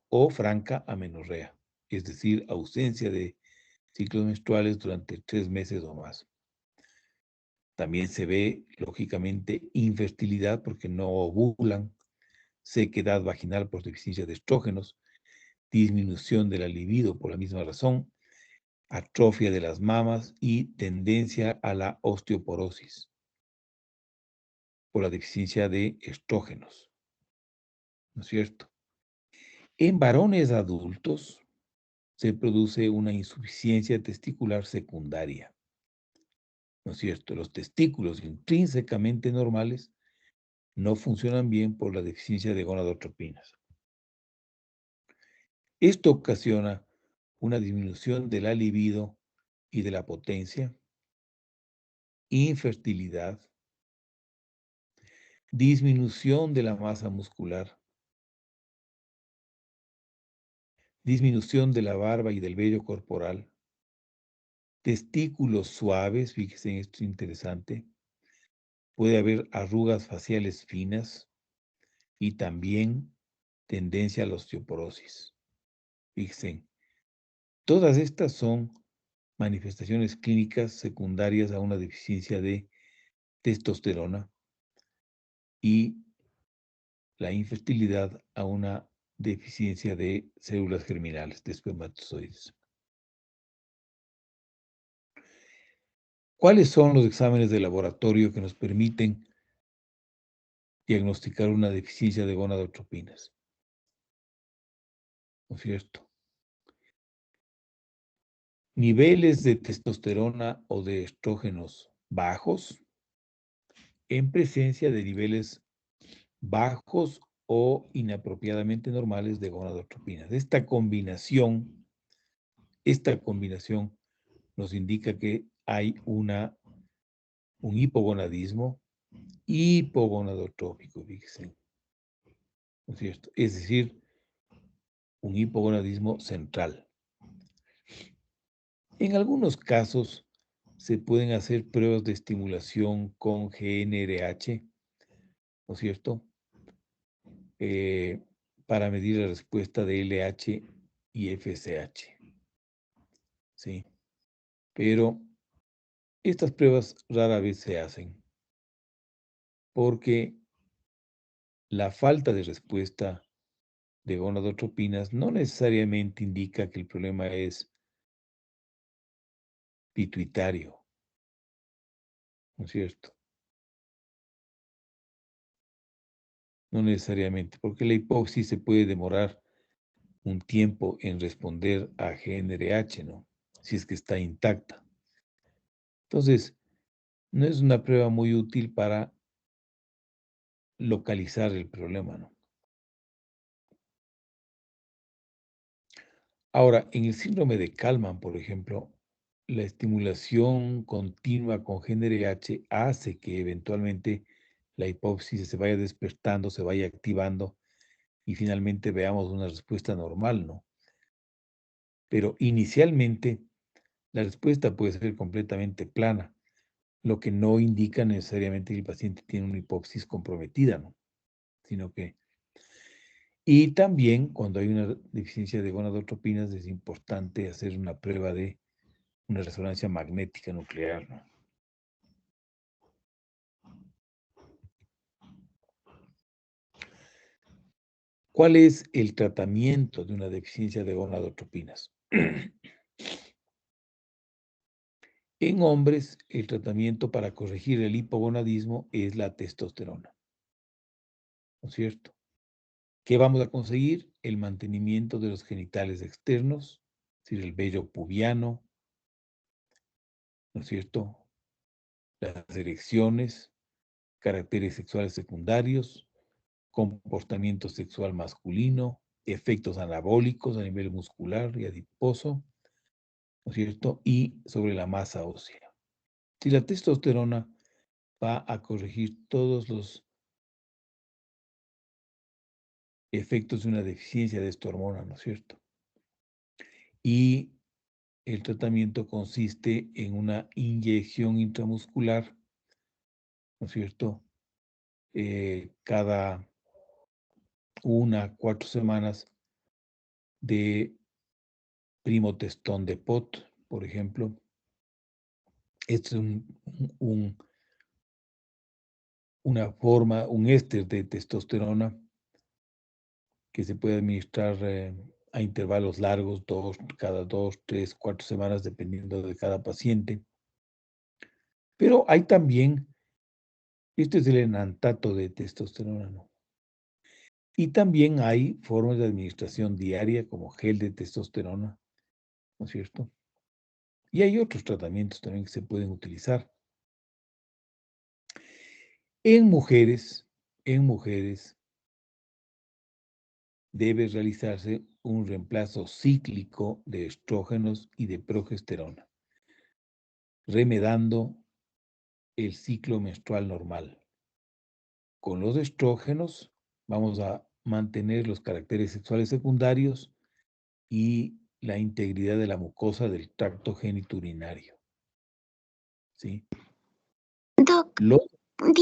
o franca amenorrea, es decir, ausencia de ciclos menstruales durante 3 meses o más. También se ve, lógicamente, infertilidad porque no ovulan, sequedad vaginal por deficiencia de estrógenos, disminución de la libido por la misma razón, atrofia de las mamas y tendencia a la osteoporosis por la deficiencia de estrógenos, ¿no es cierto? En varones adultos se produce una insuficiencia testicular secundaria, ¿no es cierto? Los testículos intrínsecamente normales no funcionan bien por la deficiencia de gonadotropinas. Esto ocasiona una disminución de la libido y de la potencia, infertilidad, disminución de la masa muscular, disminución de la barba y del vello corporal, testículos suaves, fíjense en esto interesante, puede haber arrugas faciales finas y también tendencia a la osteoporosis. Fíjense, todas estas son manifestaciones clínicas secundarias a una deficiencia de testosterona y la infertilidad a una deficiencia de células germinales, de espermatozoides. ¿Cuáles son los exámenes de laboratorio que nos permiten diagnosticar una deficiencia de gonadotropinas? ¿No es cierto? Niveles de testosterona o de estrógenos bajos en presencia de niveles bajos o inapropiadamente normales de gonadotropinas. Esta combinación nos indica que hay un hipogonadismo hipogonadotrópico, fíjense, ¿no es cierto? Es decir, un hipogonadismo central. En algunos casos se pueden hacer pruebas de estimulación con GnRH, ¿no es cierto?, para medir la respuesta de LH y FSH, ¿sí? Pero estas pruebas rara vez se hacen porque la falta de respuesta de gonadotropinas no necesariamente indica que el problema es pituitario, ¿no es cierto? No necesariamente, porque la hipófisis se puede demorar un tiempo en responder a GnRH, ¿no? Si es que está intacta. Entonces, no es una prueba muy útil para localizar el problema, ¿no? Ahora, en el síndrome de Kallmann, por ejemplo, la estimulación continua con GnRH hace que eventualmente la hipófisis se vaya despertando, se vaya activando y finalmente veamos una respuesta normal, ¿no? Pero inicialmente la respuesta puede ser completamente plana. lo que no indica necesariamente que el paciente tiene una hipófisis comprometida, ¿no? Sino que... Y también cuando hay una deficiencia de gonadotropinas es importante hacer una prueba de una resonancia magnética nuclear, ¿no? ¿Cuál es el tratamiento de una deficiencia de gonadotropinas? En hombres, el tratamiento para corregir el hipogonadismo es la testosterona, ¿no es cierto? ¿Qué vamos a conseguir? El mantenimiento de los genitales externos, es decir, el vello pubiano, ¿no es cierto? Las erecciones, caracteres sexuales secundarios, comportamiento sexual masculino, efectos anabólicos a nivel muscular y adiposo, ¿no es cierto? Y sobre la masa ósea. Si la testosterona va a corregir todos los efectos de una deficiencia de esta hormona, ¿no es cierto? Y el tratamiento consiste en una inyección intramuscular, ¿no es cierto? Cada 1 a 4 semanas de primotestón de POT, por ejemplo. Este es una forma, un éster de testosterona que se puede administrar a intervalos largos, cada 2, 3, 4 semanas, dependiendo de cada paciente. Pero hay también, este es el enantato de testosterona, ¿no? Y también hay formas de administración diaria como gel de testosterona, ¿no es cierto? Y hay otros tratamientos también que se pueden utilizar. En mujeres debe realizarse un reemplazo cíclico de estrógenos y de progesterona, remedando el ciclo menstrual normal. Con los estrógenos vamos a mantener los caracteres sexuales secundarios y la integridad de la mucosa del tracto genitourinario. ¿Sí? Doc,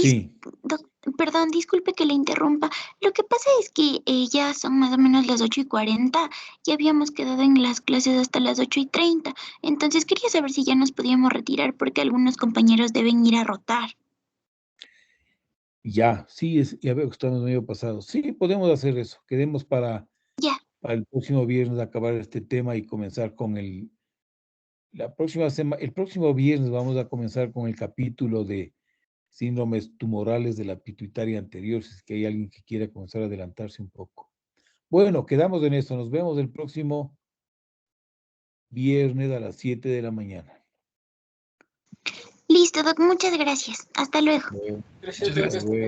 Sí. Doc, perdón, disculpe que le interrumpa. Lo que pasa es que ya son más o menos las 8:40 y habíamos quedado en las clases hasta las 8:30. Entonces quería saber si ya nos podíamos retirar porque algunos compañeros deben ir a rotar. Ya, sí, ya veo que estamos medio pasados. Sí, podemos hacer eso. Quedemos para Ya, el próximo viernes acabar este tema y comenzar con el próximo viernes vamos a comenzar con el capítulo de síndromes tumorales de la pituitaria anterior, si es que hay alguien que quiera comenzar a adelantarse un poco. Bueno, quedamos en eso. Nos vemos el próximo viernes a las 7 de la mañana. listo, Doc, muchas gracias. Hasta luego. Gracias, Doc. Hasta luego.